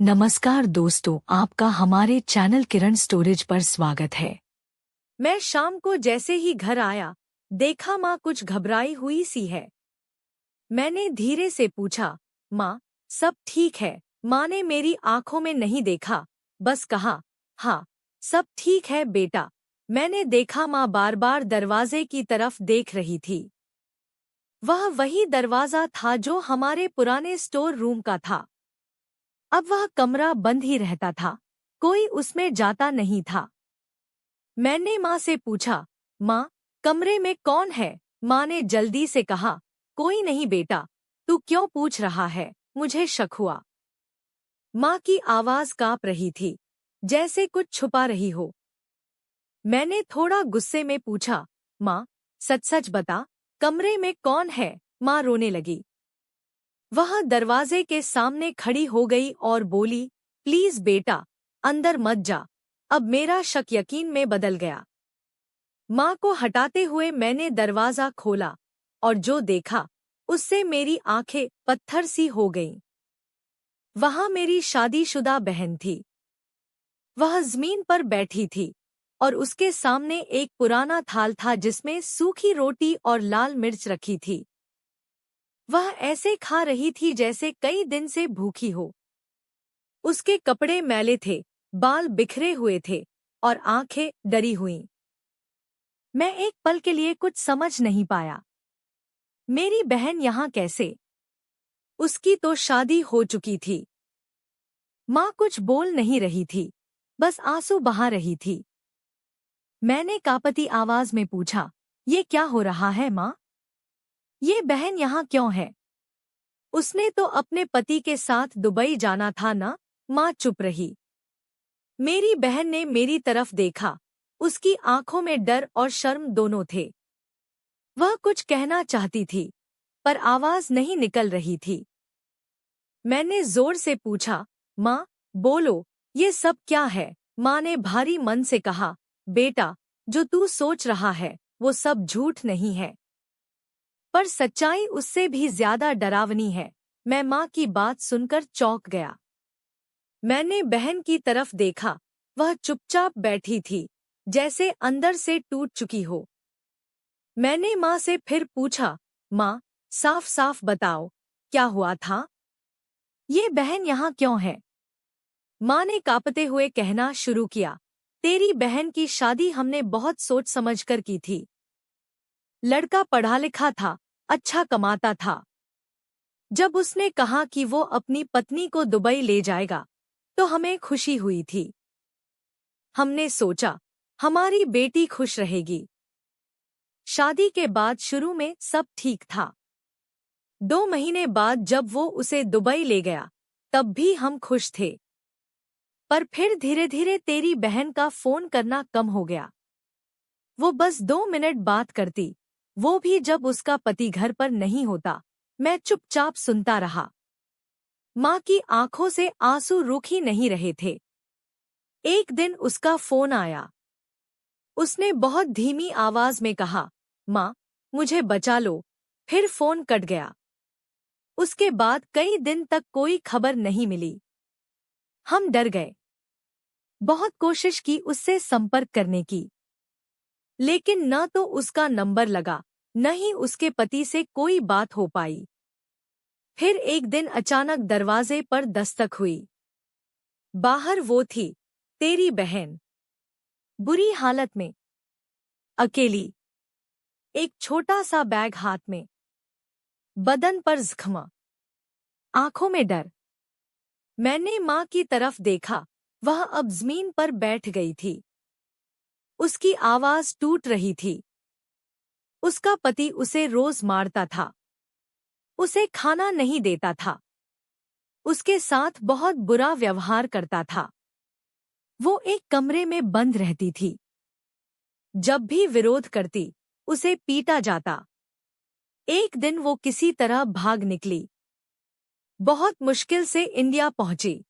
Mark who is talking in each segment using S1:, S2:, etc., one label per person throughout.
S1: नमस्कार दोस्तों, आपका हमारे चैनल किरण स्टोरेज पर स्वागत है।
S2: मैं शाम को जैसे ही घर आया, देखा माँ कुछ घबराई हुई सी है। मैंने धीरे से पूछा, माँ, सब ठीक है? माँ ने मेरी आंखों में नहीं देखा, बस कहा, हाँ, सब ठीक है बेटा। मैंने देखा माँ बार बार दरवाजे की तरफ देख रही थी। वह वही दरवाजा था जो हमारे पुराने स्टोर रूम का था। अब वह कमरा बंद ही रहता था, कोई उसमें जाता नहीं था। मैंने माँ से पूछा, माँ, कमरे में कौन है? माँ ने जल्दी से कहा, कोई नहीं बेटा, तू क्यों पूछ रहा है? मुझे शक हुआ। माँ की आवाज कांप रही थी, जैसे कुछ छुपा रही हो। मैंने थोड़ा गुस्से में पूछा, माँ, सच सच बता, कमरे में कौन है? माँ रोने लगी। वह दरवाजे के सामने खड़ी हो गई और बोली, प्लीज बेटा, अंदर मत जा। अब मेरा शक यकीन में बदल गया। माँ को हटाते हुए मैंने दरवाजा खोला और जो देखा, उससे मेरी आंखें पत्थर सी हो गईं। वहां मेरी शादीशुदा बहन थी। वह जमीन पर बैठी थी और उसके सामने एक पुराना थाल था जिसमें सूखी रोटी और लाल मिर्च रखी थी। वह ऐसे खा रही थी जैसे कई दिन से भूखी हो। उसके कपड़े मैले थे, बाल बिखरे हुए थे और आंखें डरी हुईं। मैं एक पल के लिए कुछ समझ नहीं पाया। मेरी बहन यहाँ कैसे? उसकी तो शादी हो चुकी थी। माँ कुछ बोल नहीं रही थी, बस आंसू बहा रही थी। मैंने कांपती आवाज में पूछा, ये क्या हो रहा है माँ? ये बहन यहाँ क्यों है? उसने तो अपने पति के साथ दुबई जाना था ना? माँ चुप रही। मेरी बहन ने मेरी तरफ देखा, उसकी आंखों में डर और शर्म दोनों थे। वह कुछ कहना चाहती थी, पर आवाज नहीं निकल रही थी। मैंने जोर से पूछा, माँ, बोलो, ये सब क्या है? माँ ने भारी मन से कहा, बेटा, जो तू सोच रहा है, वो सब झूठ नहीं है, पर सच्चाई उससे भी ज्यादा डरावनी है। मैं माँ की बात सुनकर चौंक गया। मैंने बहन की तरफ देखा, वह चुपचाप बैठी थी, जैसे अंदर से टूट चुकी हो। मैंने माँ से फिर पूछा, माँ, साफ साफ बताओ, क्या हुआ था? ये बहन यहाँ क्यों है? माँ ने कांपते हुए कहना शुरू किया, तेरी बहन की शादी हमने बहुत सोच समझकर की थी। लड़का पढ़ा लिखा था, अच्छा कमाता था। जब उसने कहा कि वो अपनी पत्नी को दुबई ले जाएगा, तो हमें खुशी हुई थी। हमने सोचा, हमारी बेटी खुश रहेगी। शादी के बाद शुरू में सब ठीक था। 2 महीने बाद जब वो उसे दुबई ले गया, तब भी हम खुश थे। पर फिर धीरे धीरे तेरी बहन का फोन करना कम हो गया। वो बस 2 मिनट बात करती, वो भी जब उसका पति घर पर नहीं होता। मैं चुपचाप सुनता रहा। माँ की आंखों से आंसू रुक ही नहीं रहे थे। एक दिन उसका फोन आया। उसने बहुत धीमी आवाज में कहा, माँ, मुझे बचा लो। फिर फोन कट गया। उसके बाद कई दिन तक कोई खबर नहीं मिली। हम डर गए। बहुत कोशिश की उससे संपर्क करने की, लेकिन न तो उसका नंबर लगा, न ही उसके पति से कोई बात हो पाई। फिर एक दिन अचानक दरवाजे पर दस्तक हुई। बाहर वो थी, तेरी बहन, बुरी हालत में, अकेली, एक छोटा सा बैग हाथ में, बदन पर जख्म, आंखों में डर। मैंने माँ की तरफ देखा, वह अब जमीन पर बैठ गई थी। उसकी आवाज टूट रही थी। उसका पति उसे रोज मारता था, उसे खाना नहीं देता था, उसके साथ बहुत बुरा व्यवहार करता था। वो एक कमरे में बंद रहती थी। जब भी विरोध करती, उसे पीटा जाता। एक दिन वो किसी तरह भाग निकली, बहुत मुश्किल से इंडिया पहुंची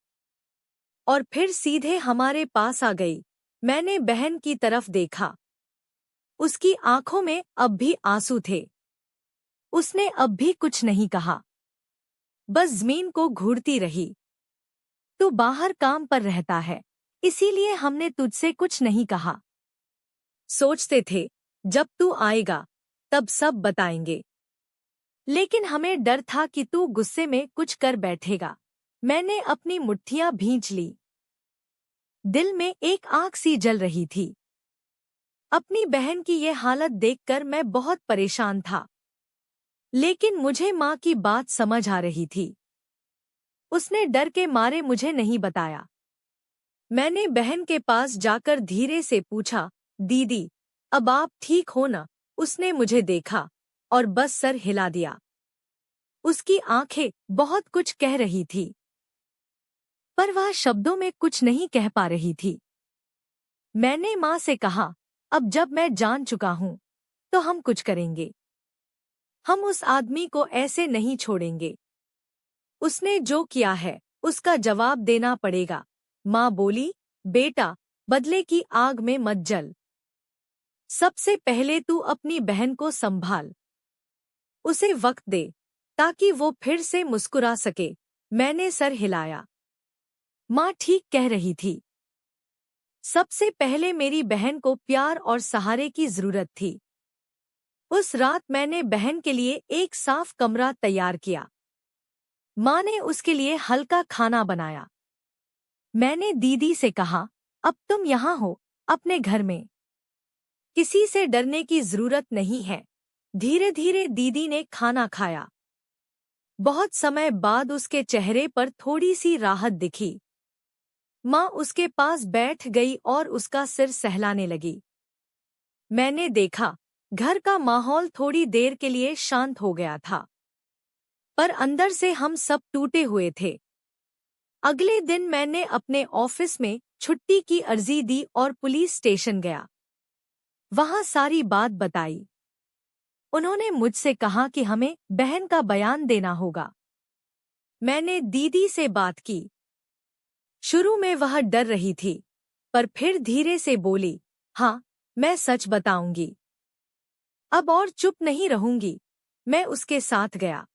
S2: और फिर सीधे हमारे पास आ गई। मैंने बहन की तरफ देखा, उसकी आंखों में अब भी आंसू थे। उसने अब भी कुछ नहीं कहा, बस जमीन को घूरती रही। तू बाहर काम पर रहता है, इसीलिए हमने तुझसे कुछ नहीं कहा। सोचते थे जब तू आएगा तब सब बताएंगे, लेकिन हमें डर था कि तू गुस्से में कुछ कर बैठेगा। मैंने अपनी मुट्ठियां भींच ली। दिल में एक आग सी जल रही थी। अपनी बहन की ये हालत देखकर मैं बहुत परेशान था, लेकिन मुझे माँ की बात समझ आ रही थी। उसने डर के मारे मुझे नहीं बताया। मैंने बहन के पास जाकर धीरे से पूछा, दीदी, अब आप ठीक हो ना? उसने मुझे देखा और बस सर हिला दिया। उसकी आंखें बहुत कुछ कह रही थी, पर वह शब्दों में कुछ नहीं कह पा रही थी। मैंने माँ से कहा, अब जब मैं जान चुका हूँ, तो हम कुछ करेंगे। हम उस आदमी को ऐसे नहीं छोड़ेंगे। उसने जो किया है, उसका जवाब देना पड़ेगा। माँ बोली, बेटा, बदले की आग में मत जल। सबसे पहले तू अपनी बहन को संभाल। उसे वक्त दे, ताकि वो फिर से मुस्कुरा सके। मैंने सर हिलाया। माँ ठीक कह रही थी। सबसे पहले मेरी बहन को प्यार और सहारे की जरूरत थी। उस रात मैंने बहन के लिए एक साफ कमरा तैयार किया। माँ ने उसके लिए हल्का खाना बनाया। मैंने दीदी से कहा, अब तुम यहाँ हो, अपने घर में। किसी से डरने की जरूरत नहीं है। धीरे धीरे दीदी ने खाना खाया। बहुत समय बाद उसके चेहरे पर थोड़ी सी राहत दिखी। माँ उसके पास बैठ गई और उसका सिर सहलाने लगी। मैंने देखा, घर का माहौल थोड़ी देर के लिए शांत हो गया था, पर अंदर से हम सब टूटे हुए थे। अगले दिन मैंने अपने ऑफिस में छुट्टी की अर्जी दी और पुलिस स्टेशन गया। वहां सारी बात बताई। उन्होंने मुझसे कहा कि हमें बहन का बयान देना होगा। मैंने दीदी से बात की। शुरू में वह डर रही थी, पर फिर धीरे से बोली, हाँ, मैं सच बताऊंगी। अब और चुप नहीं रहूंगी। मैं उसके साथ गया।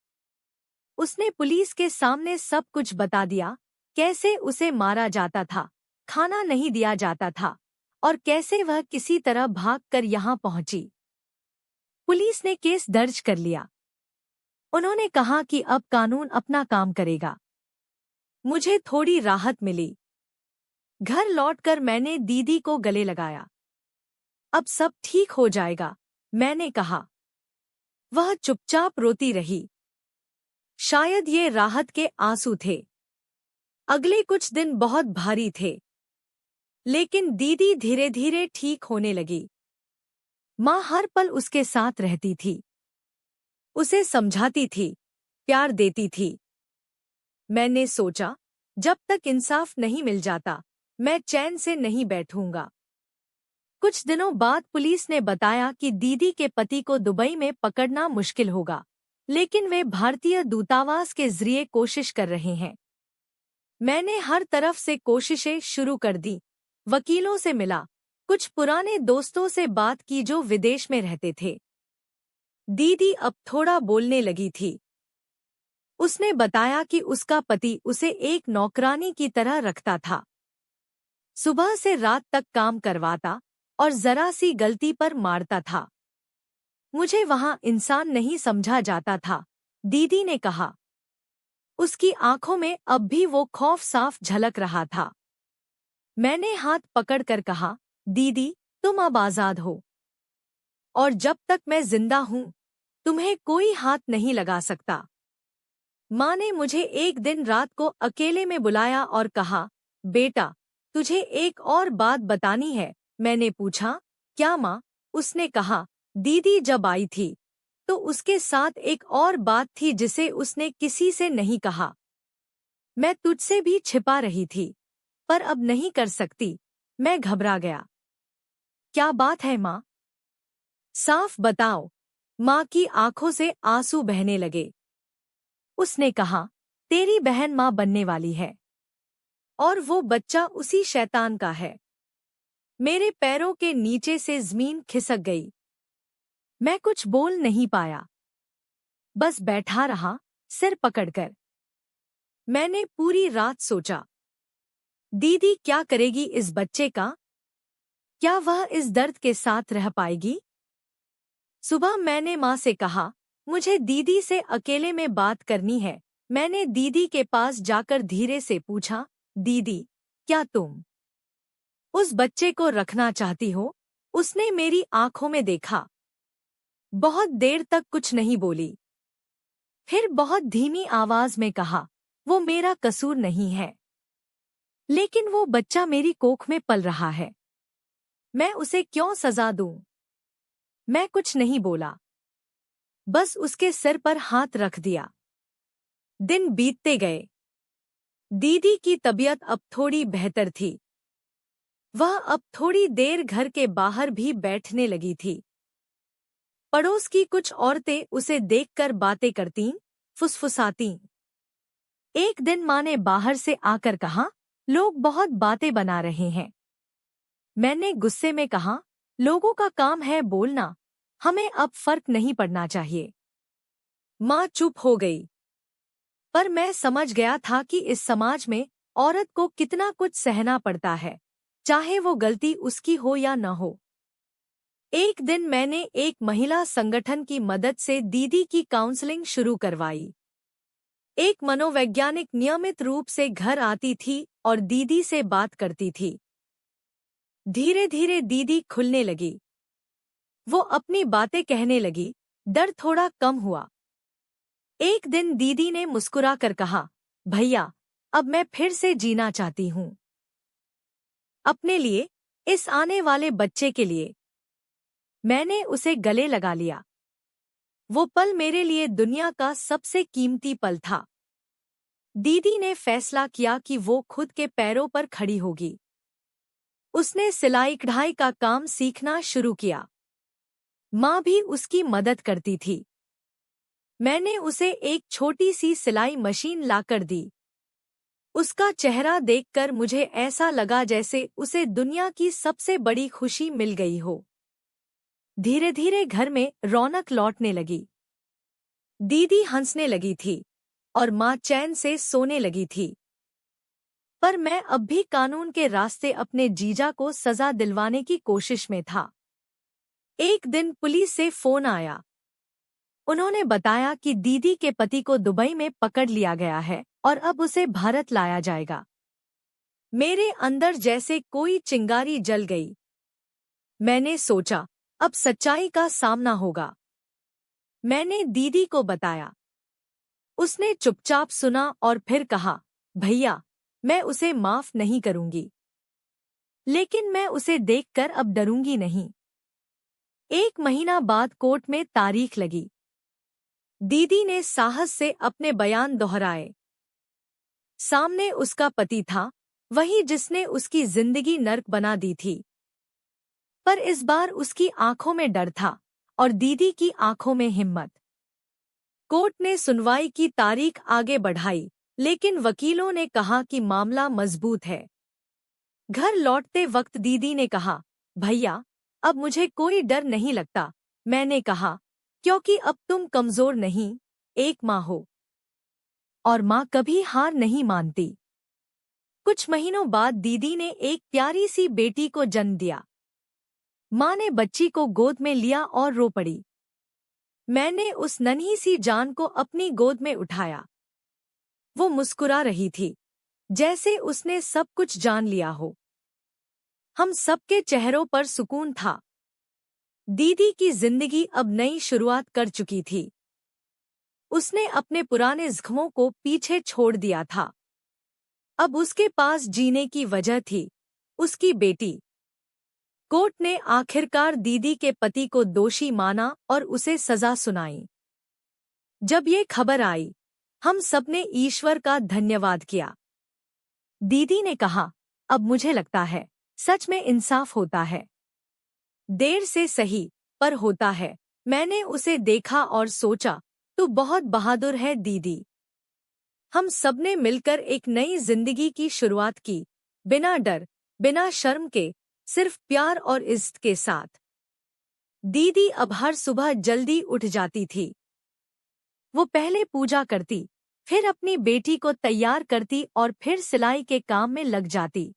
S2: उसने पुलिस के सामने सब कुछ बता दिया, कैसे उसे मारा जाता था, खाना नहीं दिया जाता था, और कैसे वह किसी तरह भागकर यहाँ पहुंची। पुलिस ने केस दर्ज कर लिया। उन्होंने कहा कि अब कानून अपना काम करेगा। मुझे थोड़ी राहत मिली। घर लौटकर मैंने दीदी को गले लगाया। अब सब ठीक हो जाएगा, मैंने कहा। वह चुपचाप रोती रही। शायद ये राहत के आंसू थे। अगले कुछ दिन बहुत भारी थे, लेकिन दीदी धीरे धीरे ठीक होने लगी। माँ हर पल उसके साथ रहती थी। उसे समझाती थी, प्यार देती थी। मैंने सोचा, जब तक इंसाफ नहीं मिल जाता, मैं चैन से नहीं बैठूंगा। कुछ दिनों बाद पुलिस ने बताया कि दीदी के पति को दुबई में पकड़ना मुश्किल होगा, लेकिन वे भारतीय दूतावास के जरिए कोशिश कर रहे हैं। मैंने हर तरफ से कोशिशें शुरू कर दी। वकीलों से मिला, कुछ पुराने दोस्तों से बात की जो विदेश में रहते थे। दीदी अब थोड़ा बोलने लगी थी। उसने बताया कि उसका पति उसे एक नौकरानी की तरह रखता था। सुबह से रात तक काम करवाता और जरा सी गलती पर मारता था। मुझे वहां इंसान नहीं समझा जाता था, दीदी ने कहा। उसकी आंखों में अब भी वो खौफ साफ झलक रहा था। मैंने हाथ पकड़कर कहा, दीदी, तुम अब आजाद हो, और जब तक मैं जिंदा हूं, तुम्हें कोई हाथ नहीं लगा सकता। माँ ने मुझे एक दिन रात को अकेले में बुलाया और कहा, बेटा, तुझे एक और बात बतानी है। मैंने पूछा, क्या माँ? उसने कहा, दीदी जब आई थी, तो उसके साथ एक और बात थी जिसे उसने किसी से नहीं कहा। मैं तुझसे भी छिपा रही थी, पर अब नहीं कर सकती। मैं घबरा गया। क्या बात है माँ? साफ बताओ। माँ की आंखों से आंसू बहने लगे। उसने कहा, तेरी बहन माँ बनने वाली है, और वो बच्चा उसी शैतान का है। मेरे पैरों के नीचे से जमीन खिसक गई। मैं कुछ बोल नहीं पाया, बस बैठा रहा, सिर पकड़कर। मैंने पूरी रात सोचा। दीदी क्या करेगी इस बच्चे का? क्या वह इस दर्द के साथ रह पाएगी? सुबह मैंने माँ से कहा, मुझे दीदी से अकेले में बात करनी है। मैंने दीदी के पास जाकर धीरे से पूछा, दीदी, क्या तुम उस बच्चे को रखना चाहती हो? उसने मेरी आंखों में देखा। बहुत देर तक कुछ नहीं बोली। फिर बहुत धीमी आवाज में कहा, वो मेरा कसूर नहीं है, लेकिन वो बच्चा मेरी कोख में पल रहा है। मैं उसे क्यों सजा दूं? मैं कुछ नहीं बोला, बस उसके सिर पर हाथ रख दिया। दिन बीतते गए। दीदी की तबीयत अब थोड़ी बेहतर थी। वह अब थोड़ी देर घर के बाहर भी बैठने लगी थी। पड़ोस की कुछ औरतें उसे देखकर बातें करतीं, फुसफुसातीं। एक दिन माँ ने बाहर से आकर कहा, लोग बहुत बातें बना रहे हैं। मैंने गुस्से में कहा, लोगों का काम है बोलना, हमें अब फर्क नहीं पड़ना चाहिए। माँ चुप हो गई। पर मैं समझ गया था कि इस समाज में औरत को कितना कुछ सहना पड़ता है, चाहे वो गलती उसकी हो या न हो। एक दिन मैंने एक महिला संगठन की मदद से दीदी की काउंसलिंग शुरू करवाई। एक मनोवैज्ञानिक नियमित रूप से घर आती थी और दीदी से बात करती थी। धीरे धीरे दीदी खुलने लगी। वो अपनी बातें कहने लगी, डर थोड़ा कम हुआ। एक दिन दीदी ने मुस्कुराकर कहा, भैया, अब मैं फिर से जीना चाहती हूँ। अपने लिए, इस आने वाले बच्चे के लिए। मैंने उसे गले लगा लिया। वो पल मेरे लिए दुनिया का सबसे कीमती पल था। दीदी ने फैसला किया कि वो खुद के पैरों पर खड़ी होगी। उसने सिलाई कढ़ाई का काम सीखना शुरू किया। माँ भी उसकी मदद करती थी। मैंने उसे एक छोटी सी सिलाई मशीन लाकर दी। उसका चेहरा देखकर मुझे ऐसा लगा जैसे उसे दुनिया की सबसे बड़ी खुशी मिल गई हो। धीरे धीरे घर में रौनक लौटने लगी। दीदी हंसने लगी थी और माँ चैन से सोने लगी थी। पर मैं अब भी कानून के रास्ते अपने जीजा को सजा दिलवाने की कोशिश में था। एक दिन पुलिस से फोन आया। उन्होंने बताया कि दीदी के पति को दुबई में पकड़ लिया गया है और अब उसे भारत लाया जाएगा। मेरे अंदर जैसे कोई चिंगारी जल गई। मैंने सोचा, अब सच्चाई का सामना होगा। मैंने दीदी को बताया। उसने चुपचाप सुना और फिर कहा, भैया, मैं उसे माफ नहीं करूंगी, लेकिन मैं उसे देखकर अब डरूंगी नहीं। एक महीना बाद कोर्ट में तारीख लगी। दीदी ने साहस से अपने बयान दोहराए। सामने उसका पति था, वही जिसने उसकी जिंदगी नर्क बना दी थी। पर इस बार उसकी आंखों में डर था और दीदी की आंखों में हिम्मत। कोर्ट ने सुनवाई की तारीख आगे बढ़ाई, लेकिन वकीलों ने कहा कि मामला मजबूत है। घर लौटते वक्त दीदी ने कहा, भैया, अब मुझे कोई डर नहीं लगता। मैंने कहा, क्योंकि अब तुम कमजोर नहीं, एक माँ हो, और माँ कभी हार नहीं मानती। कुछ महीनों बाद दीदी ने एक प्यारी सी बेटी को जन्म दिया। माँ ने बच्ची को गोद में लिया और रो पड़ी। मैंने उस नन्ही सी जान को अपनी गोद में उठाया। वो मुस्कुरा रही थी, जैसे उसने सब कुछ जान लिया हो। हम सबके चेहरों पर सुकून था। दीदी की जिंदगी अब नई शुरुआत कर चुकी थी। उसने अपने पुराने जख्मों को पीछे छोड़ दिया था। अब उसके पास जीने की वजह थी, उसकी बेटी। कोर्ट ने आखिरकार दीदी के पति को दोषी माना और उसे सजा सुनाई। जब ये खबर आई, हम सबने ईश्वर का धन्यवाद किया। दीदी ने कहा, अब मुझे लगता है सच में इंसाफ होता है। देर से सही, पर होता है। मैंने उसे देखा और सोचा, तू बहुत बहादुर है दीदी। हम सबने मिलकर एक नई जिंदगी की शुरुआत की, बिना डर, बिना शर्म के, सिर्फ प्यार और इज्जत के साथ। दीदी अब हर सुबह जल्दी उठ जाती थी। वो पहले पूजा करती, फिर अपनी बेटी को तैयार करती और फिर सिलाई के काम में लग जाती।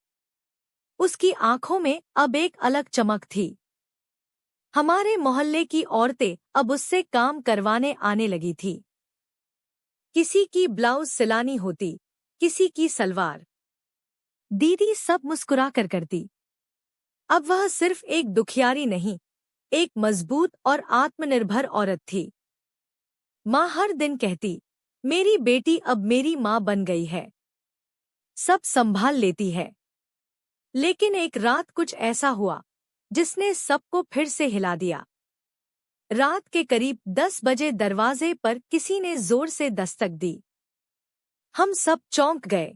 S2: उसकी आंखों में अब एक अलग चमक थी। हमारे मोहल्ले की औरतें अब उससे काम करवाने आने लगी थी। किसी की ब्लाउज सिलानी होती, किसी की सलवार। दीदी सब मुस्कुरा कर करती। अब वह सिर्फ एक दुखियारी नहीं, एक मजबूत और आत्मनिर्भर औरत थी। माँ हर दिन कहती, मेरी बेटी अब मेरी माँ बन गई है, सब संभाल लेती है। लेकिन एक रात कुछ ऐसा हुआ जिसने सबको फिर से हिला दिया। रात के करीब 10 बजे दरवाजे पर किसी ने जोर से दस्तक दी। हम सब चौंक गए।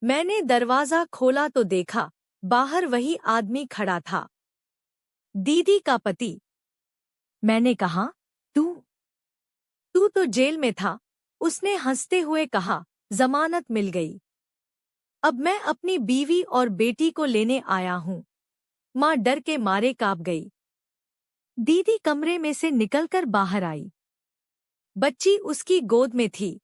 S2: मैंने दरवाजा खोला तो देखा, बाहर वही आदमी खड़ा था, दीदी का पति। मैंने कहा, तू तो जेल में था। उसने हंसते हुए कहा, जमानत मिल गई। अब मैं अपनी बीवी और बेटी को लेने आया हूँ। माँ डर के मारे कांप गई। दीदी कमरे में से निकलकर बाहर आई। बच्ची उसकी गोद में थी।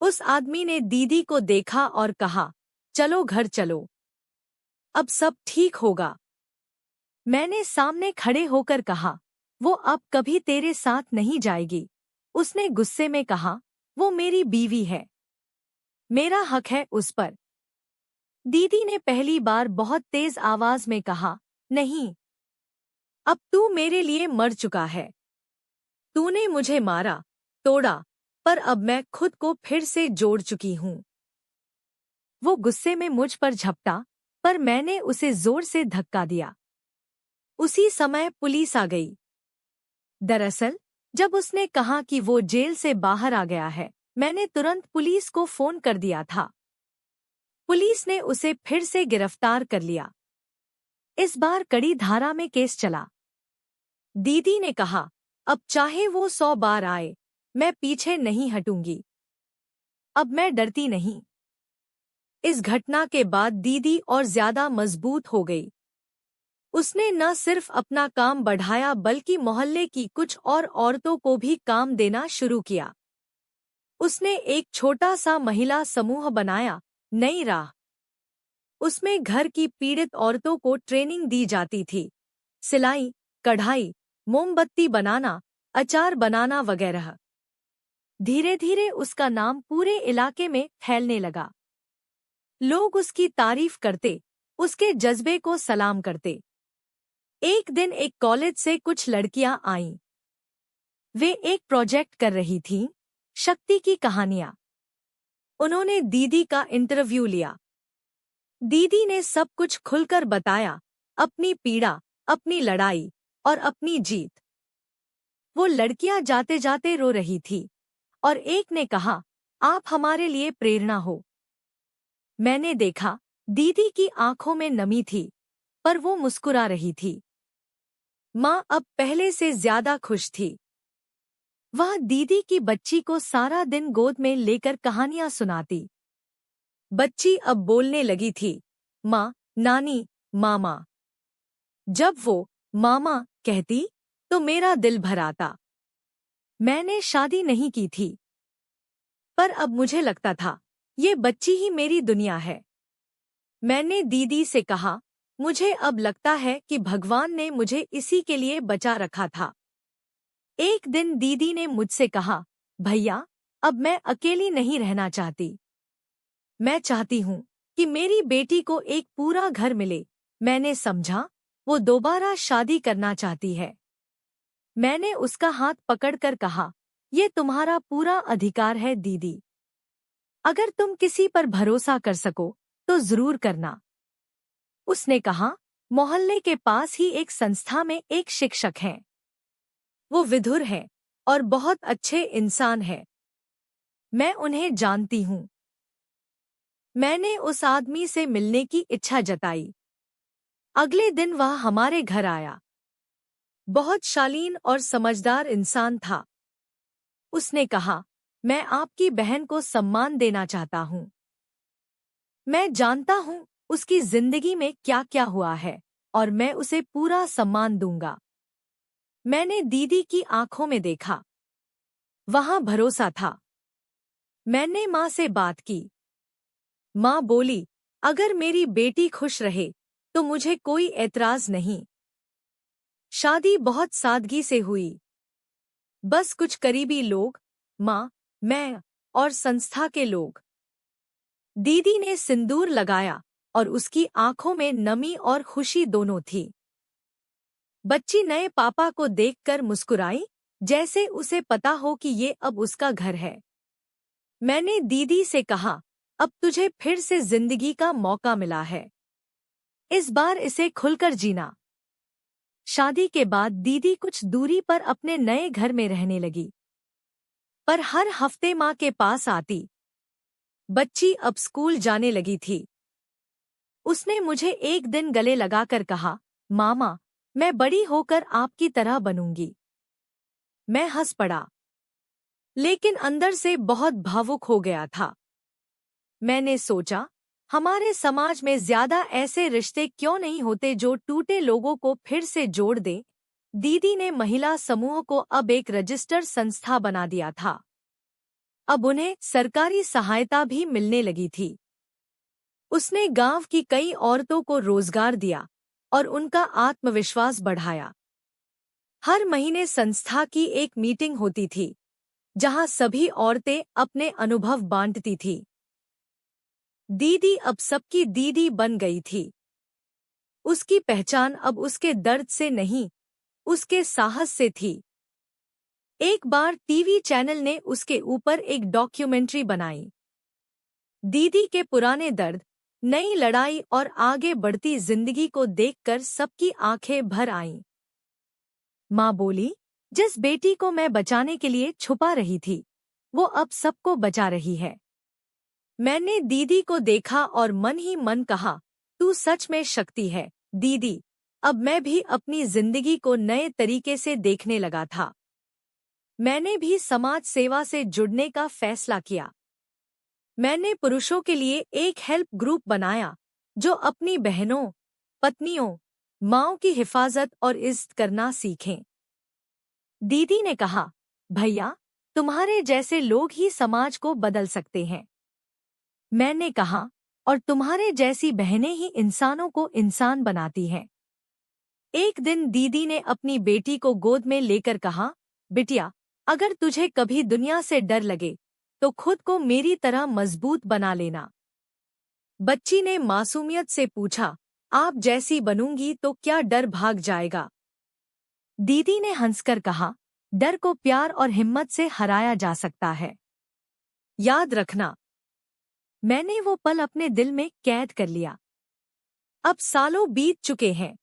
S2: उस आदमी ने दीदी को देखा और कहा, चलो घर चलो, अब सब ठीक होगा। मैंने सामने खड़े होकर कहा, वो अब कभी तेरे साथ नहीं जाएगी। उसने गुस्से में कहा, वो मेरी बीवी है, मेरा हक है उस पर। दीदी ने पहली बार बहुत तेज आवाज में कहा, नहीं, अब तू मेरे लिए मर चुका है। तूने मुझे मारा, तोड़ा, पर अब मैं खुद को फिर से जोड़ चुकी हूँ। वो गुस्से में मुझ पर झपटा, पर मैंने उसे जोर से धक्का दिया। उसी समय पुलिस आ गई। दरअसल जब उसने कहा कि वो जेल से बाहर आ गया है, मैंने तुरंत पुलिस को फोन कर दिया था। पुलिस ने उसे फिर से गिरफ्तार कर लिया। इस बार कड़ी धारा में केस चला। दीदी ने कहा, अब चाहे वो 100 बार आए, मैं पीछे नहीं हटूंगी। अब मैं डरती नहीं। इस घटना के बाद दीदी और ज्यादा मजबूत हो गई। उसने न सिर्फ अपना काम बढ़ाया बल्कि मोहल्ले की कुछ और औरतों को भी काम देना शुरू किया। उसने एक छोटा सा महिला समूह बनाया, नई राह। उसमें घर की पीड़ित औरतों को ट्रेनिंग दी जाती थी, सिलाई, कढ़ाई, मोमबत्ती बनाना, अचार बनाना वगैरह। धीरे धीरे उसका नाम पूरे इलाके में फैलने लगा। लोग उसकी तारीफ करते, उसके जज्बे को सलाम करते। एक दिन एक कॉलेज से कुछ लड़कियां आईं। वे एक प्रोजेक्ट कर रही थीं, शक्ति की कहानियां। उन्होंने दीदी का इंटरव्यू लिया। दीदी ने सब कुछ खुलकर बताया, अपनी पीड़ा, अपनी लड़ाई और अपनी जीत। वो लड़कियां जाते जाते रो रही थी और एक ने कहा, आप हमारे लिए प्रेरणा हो। मैंने देखा, दीदी की आंखों में नमी थी, पर वो मुस्कुरा रही थी। माँ अब पहले से ज्यादा खुश थी। वह दीदी की बच्ची को सारा दिन गोद में लेकर कहानियां सुनाती। बच्ची अब बोलने लगी थी, माँ, नानी, मामा। जब वो मामा कहती तो मेरा दिल भर आता। मैंने शादी नहीं की थी, पर अब मुझे लगता था ये बच्ची ही मेरी दुनिया है। मैंने दीदी से कहा, मुझे अब लगता है कि भगवान ने मुझे इसी के लिए बचा रखा था। एक दिन दीदी ने मुझसे कहा, भैया, अब मैं अकेली नहीं रहना चाहती। मैं चाहती हूँ कि मेरी बेटी को एक पूरा घर मिले। मैंने समझा, वो दोबारा शादी करना चाहती है। मैंने उसका हाथ पकड़कर कहा, ये तुम्हारा पूरा अधिकार है दीदी। अगर तुम किसी पर भरोसा कर सको तो जरूर करना। उसने कहा, मोहल्ले के पास ही एक संस्था में एक शिक्षक हैं। वो विधुर हैं और बहुत अच्छे इंसान हैं। मैं उन्हें जानती हूँ। मैंने उस आदमी से मिलने की इच्छा जताई। अगले दिन वह हमारे घर आया। बहुत शालीन और समझदार इंसान था। उसने कहा, मैं आपकी बहन को सम्मान देना चाहता हूँ। मैं जानता हूँ उसकी जिंदगी में क्या क्या हुआ है और मैं उसे पूरा सम्मान दूंगा। मैंने दीदी की आंखों में देखा। वहां भरोसा था। मैंने माँ से बात की। माँ बोली, अगर मेरी बेटी खुश रहे तो मुझे कोई ऐतराज नहीं। शादी बहुत सादगी से हुई। बस कुछ करीबी लोग, माँ, मैं और संस्था के लोग। दीदी ने सिंदूर लगाया और उसकी आंखों में नमी और खुशी दोनों थी। बच्ची नए पापा को देखकर मुस्कुराई, जैसे उसे पता हो कि ये अब उसका घर है। मैंने दीदी से कहा, अब तुझे फिर से जिंदगी का मौका मिला है। इस बार इसे खुलकर जीना। शादी के बाद दीदी कुछ दूरी पर अपने नए घर में रहने लगी, पर हर हफ्ते माँ के पास आती। बच्ची अब स्कूल जाने लगी थी। उसने मुझे एक दिन गले लगाकर कहा, मामा, मैं बड़ी होकर आपकी तरह बनूंगी। मैं हंस पड़ा, लेकिन अंदर से बहुत भावुक हो गया था। मैंने सोचा, हमारे समाज में ज्यादा ऐसे रिश्ते क्यों नहीं होते जो टूटे लोगों को फिर से जोड़ दें। दीदी ने महिला समूह को अब एक रजिस्टर्ड संस्था बना दिया था। अब उन्हें सरकारी सहायता भी मिलने लगी थी। उसने गांव की कई औरतों को रोजगार दिया और उनका आत्मविश्वास बढ़ाया। हर महीने संस्था की एक मीटिंग होती थी, जहां सभी औरतें अपने अनुभव बांटती थी। दीदी अब सबकी दीदी बन गई थी। उसकी पहचान अब उसके दर्द से नहीं, उसके साहस से थी। एक बार टीवी चैनल ने उसके ऊपर एक डॉक्यूमेंट्री बनाई। दीदी के पुराने दर्द, नई लड़ाई और आगे बढ़ती जिंदगी को देखकर सबकी आंखें भर आईं। माँ बोली, जिस बेटी को मैं बचाने के लिए छुपा रही थी, वो अब सबको बचा रही है। मैंने दीदी को देखा और मन ही मन कहा, तू सच में शक्ति है दीदी। अब मैं भी अपनी जिंदगी को नए तरीके से देखने लगा था। मैंने भी समाज सेवा से जुड़ने का फैसला किया। मैंने पुरुषों के लिए एक हेल्प ग्रुप बनाया, जो अपनी बहनों, पत्नियों, माँओं की हिफाजत और इज्जत करना सीखें। दीदी ने कहा, भैया, तुम्हारे जैसे लोग ही समाज को बदल सकते हैं। मैंने कहा, और तुम्हारे जैसी बहनें ही इंसानों को इंसान बनाती हैं। एक दिन दीदी ने अपनी बेटी को गोद में लेकर कहा, बिटिया, अगर तुझे कभी दुनिया से डर लगे तो खुद को मेरी तरह मजबूत बना लेना। बच्ची ने मासूमियत से पूछा, आप जैसी बनूंगी तो क्या डर भाग जाएगा? दीदी ने हंसकर कहा, डर को प्यार और हिम्मत से हराया जा सकता है। याद रखना। मैंने वो पल अपने दिल में कैद कर लिया। अब सालों बीत चुके हैं।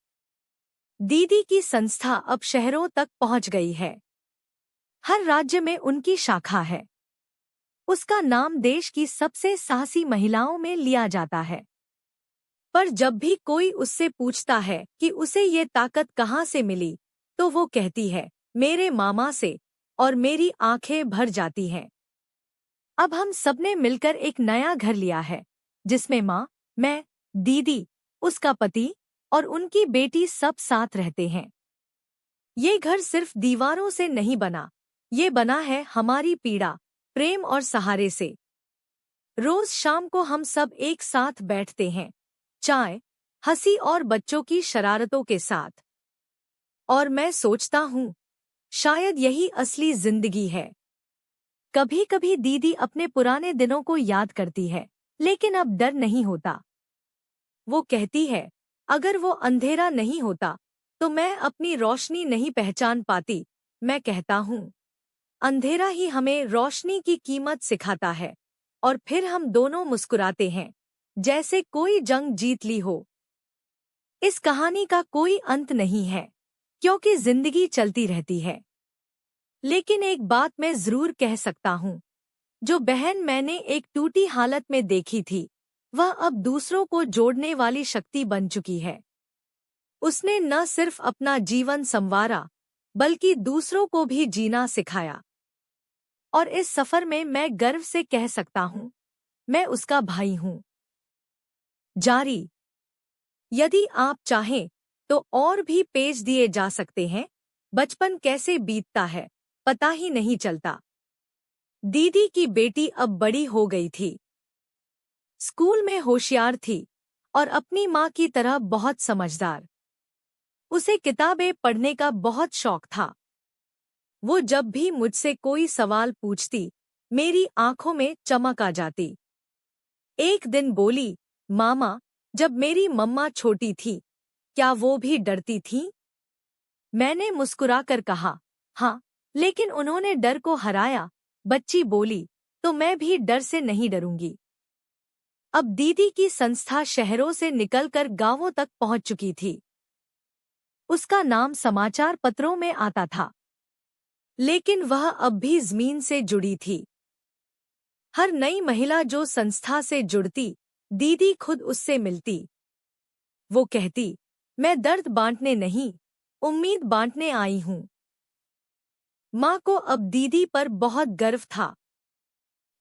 S2: दीदी की संस्था अब शहरों तक पहुंच गई है। हर राज्य में उनकी शाखा है। उसका नाम देश की सबसे साहसी महिलाओं में लिया जाता है। पर जब भी कोई उससे पूछता है कि उसे ये ताकत कहाँ से मिली, तो वो कहती है, मेरे मामा से, और मेरी आंखें भर जाती हैं। अब हम सबने मिलकर एक नया घर लिया है, जिसमें माँ, मैं, दीदी, उसका पति और उनकी बेटी सब साथ रहते हैं। ये घर सिर्फ दीवारों से नहीं बना, ये बना है हमारी पीड़ा, प्रेम और सहारे से। रोज शाम को हम सब एक साथ बैठते हैं, चाय, हंसी और बच्चों की शरारतों के साथ। और मैं सोचता हूँ, शायद यही असली जिंदगी है। कभी कभी दीदी अपने पुराने दिनों को याद करती है, लेकिन अब डर नहीं होता। वो कहती है, अगर वो अंधेरा नहीं होता तो मैं अपनी रोशनी नहीं पहचान पाती। मैं कहता हूँ, अंधेरा ही हमें रोशनी की कीमत सिखाता है। और फिर हम दोनों मुस्कुराते हैं, जैसे कोई जंग जीत ली हो। इस कहानी का कोई अंत नहीं है, क्योंकि जिंदगी चलती रहती है। लेकिन एक बात मैं जरूर कह सकता हूँ, जो बहन मैंने एक टूटी हालत में देखी थी, वह अब दूसरों को जोड़ने वाली शक्ति बन चुकी है। उसने न सिर्फ अपना जीवन संवारा, बल्कि दूसरों को भी जीना सिखाया। और इस सफर में मैं गर्व से कह सकता हूँ, मैं उसका भाई हूँ। जारी। यदि आप चाहें तो और भी पेज दिए जा सकते हैं। बचपन कैसे बीतता है, पता ही नहीं चलता। दीदी की बेटी अब बड़ी हो गई थी, स्कूल में होशियार थी और अपनी माँ की तरह बहुत समझदार। उसे किताबें पढ़ने का बहुत शौक था। वो जब भी मुझसे कोई सवाल पूछती, मेरी आंखों में चमक आ जाती। एक दिन बोली, मामा, जब मेरी मम्मा छोटी थी, क्या वो भी डरती थीं? मैंने मुस्कुराकर कहा, हाँ, लेकिन उन्होंने डर को हराया। बच्ची बोली, तो मैं भी डर से नहीं डरूंगी। अब दीदी की संस्था शहरों से निकलकर गांवों तक पहुंच चुकी थी। उसका नाम समाचार पत्रों में आता था, लेकिन वह अब भी जमीन से जुड़ी थी। हर नई महिला जो संस्था से जुड़ती, दीदी खुद उससे मिलती। वो कहती, मैं दर्द बांटने नहीं, उम्मीद बांटने आई हूं। माँ को अब दीदी पर बहुत गर्व था।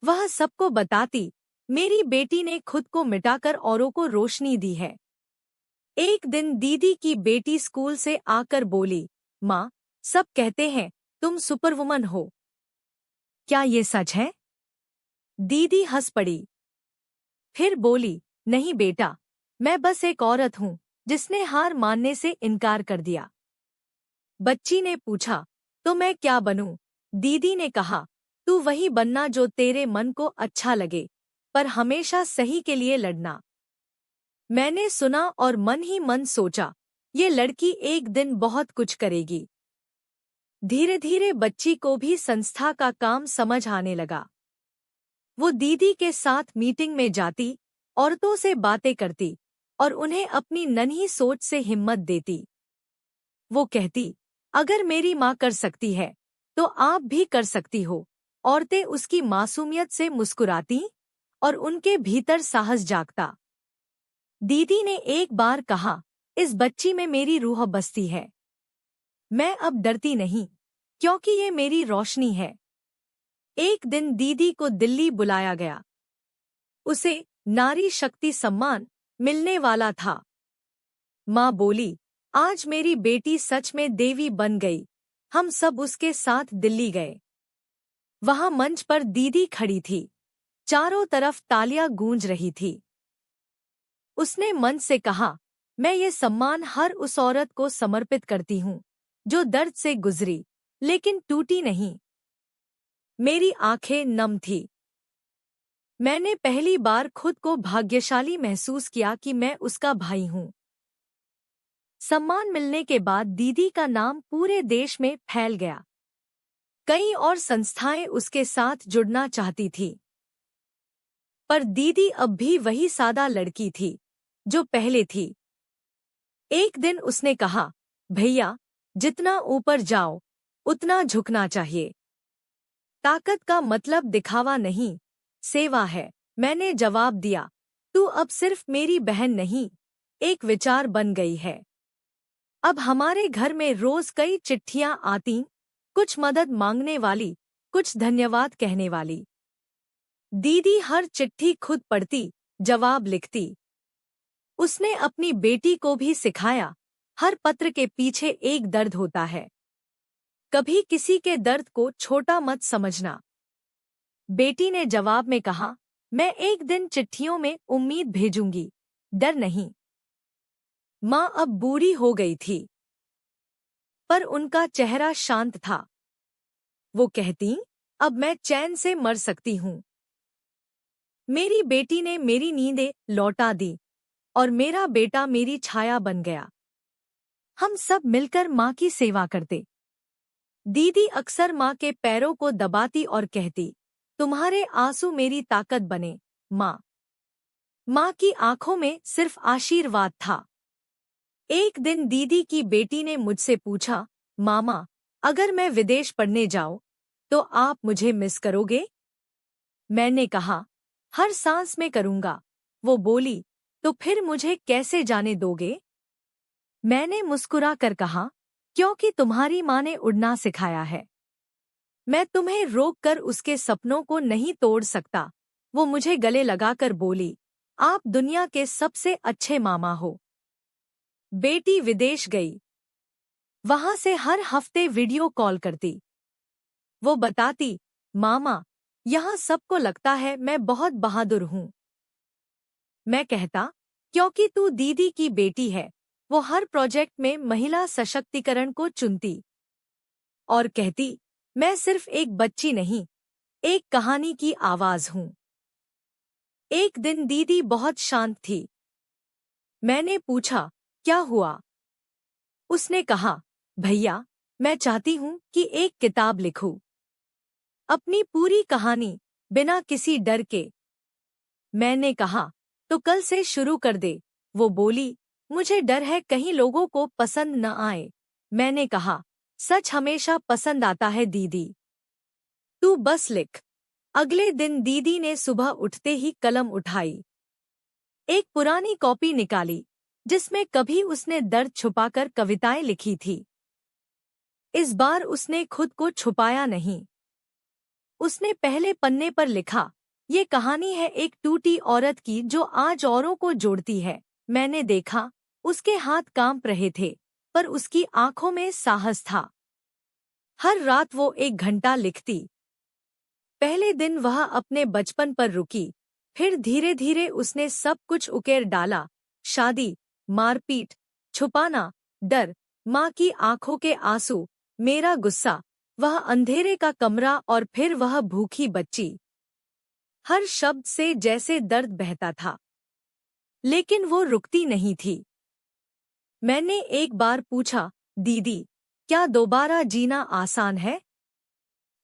S2: वह सबको बताती, मेरी बेटी ने खुद को मिटाकर औरों को रोशनी दी है। एक दिन दीदी की बेटी स्कूल से आकर बोली, माँ, सब कहते हैं तुम सुपरवुमन हो, क्या ये सच है? दीदी हंस पड़ी। फिर बोली, नहीं बेटा, मैं बस एक औरत हूँ जिसने हार मानने से इनकार कर दिया। बच्ची ने पूछा, तो मैं क्या बनूं? दीदी ने कहा, तू वही बनना जो तेरे मन को अच्छा लगे, पर हमेशा सही के लिए लड़ना। मैंने सुना और मन ही मन सोचा, ये लड़की एक दिन बहुत कुछ करेगी। धीरे धीरे बच्ची को भी संस्था का काम समझ आने लगा। वो दीदी के साथ मीटिंग में जाती, औरतों से बातें करती और उन्हें अपनी नन्ही सोच से हिम्मत देती। वो कहती, अगर मेरी माँ कर सकती है, तो आप भी कर सकती हो। औरतें उसकी मासूमियत से मुस्कुराती और उनके भीतर साहस जागता। दीदी ने एक बार कहा, इस बच्ची में मेरी रूह बसती है। मैं अब डरती नहीं, क्योंकि ये मेरी रोशनी है। एक दिन दीदी को दिल्ली बुलाया गया। उसे नारी शक्ति सम्मान मिलने वाला था। माँ बोली, आज मेरी बेटी सच में देवी बन गई। हम सब उसके साथ दिल्ली गए। वहां मंच पर दीदी खड़ी थी। चारों तरफ तालियां गूंज रही थी। उसने मंच से कहा, मैं ये सम्मान हर उस औरत को समर्पित करती हूँ जो दर्द से गुजरी, लेकिन टूटी नहीं। मेरी आंखें नम थी। मैंने पहली बार खुद को भाग्यशाली महसूस किया कि मैं उसका भाई हूँ। सम्मान मिलने के बाद दीदी का नाम पूरे देश में फैल गया। कई और संस्थाएं उसके साथ जुड़ना चाहती थी, पर दीदी अब भी वही सादा लड़की थी जो पहले थी। एक दिन उसने कहा, भैया, जितना ऊपर जाओ उतना झुकना चाहिए। ताकत का मतलब दिखावा नहीं, सेवा है। मैंने जवाब दिया, तू अब सिर्फ मेरी बहन नहीं, एक विचार बन गई है। अब हमारे घर में रोज कई चिट्ठियां आती, कुछ मदद मांगने वाली, कुछ धन्यवाद कहने वाली। दीदी हर चिट्ठी खुद पढ़ती, जवाब लिखती। उसने अपनी बेटी को भी सिखाया, हर पत्र के पीछे एक दर्द होता है। कभी किसी के दर्द को छोटा मत समझना। बेटी ने जवाब में कहा, मैं एक दिन चिट्ठियों में उम्मीद भेजूंगी, डर नहीं। माँ अब बूढ़ी हो गई थी, पर उनका चेहरा शांत था। वो कहती, अब मैं चैन से मर सकती हूँ। मेरी बेटी ने मेरी नींदें लौटा दी और मेरा बेटा मेरी छाया बन गया। हम सब मिलकर माँ की सेवा करते। दीदी अक्सर माँ के पैरों को दबाती और कहती, तुम्हारे आंसू मेरी ताकत बने, माँ। माँ की आंखों में सिर्फ आशीर्वाद था। एक दिन दीदी की बेटी ने मुझसे पूछा, मामा, अगर मैं विदेश पढ़ने जाऊं, तो आप मुझे मिस करोगे? मैंने कहा, हर सांस में करूंगा। वो बोली, तो फिर मुझे कैसे जाने दोगे? मैंने मुस्कुरा कर कहा, क्योंकि तुम्हारी माँ ने उड़ना सिखाया है। मैं तुम्हें रोककर उसके सपनों को नहीं तोड़ सकता। वो मुझे गले लगाकर बोली, आप दुनिया के सबसे अच्छे मामा हो। बेटी विदेश गई। वहां से हर हफ्ते वीडियो कॉल करती। वो बताती, मामा, यहाँ सबको लगता है मैं बहुत बहादुर हूँ। मैं कहता, क्योंकि तू दीदी की बेटी है। वो हर प्रोजेक्ट में महिला सशक्तिकरण को चुनती और कहती, मैं सिर्फ एक बच्ची नहीं, एक कहानी की आवाज हूँ। एक दिन दीदी बहुत शांत थी। मैंने पूछा, क्या हुआ? उसने कहा, भैया, मैं चाहती हूँ कि एक किताब लिखूं, अपनी पूरी कहानी, बिना किसी डर के। मैंने कहा, तो कल से शुरू कर दे। वो बोली, मुझे डर है कहीं लोगों को पसंद न आए। मैंने कहा, सच हमेशा पसंद आता है दीदी, तू बस लिख। अगले दिन दीदी ने सुबह उठते ही कलम उठाई, एक पुरानी कॉपी निकाली जिसमें कभी उसने दर्द छुपाकर कविताएं लिखी थी। इस बार उसने खुद को छुपाया नहीं। उसने पहले पन्ने पर लिखा, ये कहानी है एक टूटी औरत की जो आज औरों को जोड़ती है। मैंने देखा, उसके हाथ कांप रहे थे, पर उसकी आंखों में साहस था। हर रात वो 1 घंटा लिखती। पहले दिन वह अपने बचपन पर रुकी, फिर धीरे धीरे उसने सब कुछ उकेर डाला। शादी, मारपीट, छुपाना, डर, माँ की आंखों के आंसू, मेरा गुस्सा, वह अंधेरे का कमरा और फिर वह भूखी बच्ची। हर शब्द से जैसे दर्द बहता था, लेकिन वो रुकती नहीं थी। मैंने एक बार पूछा, दीदी, क्या दोबारा जीना आसान है?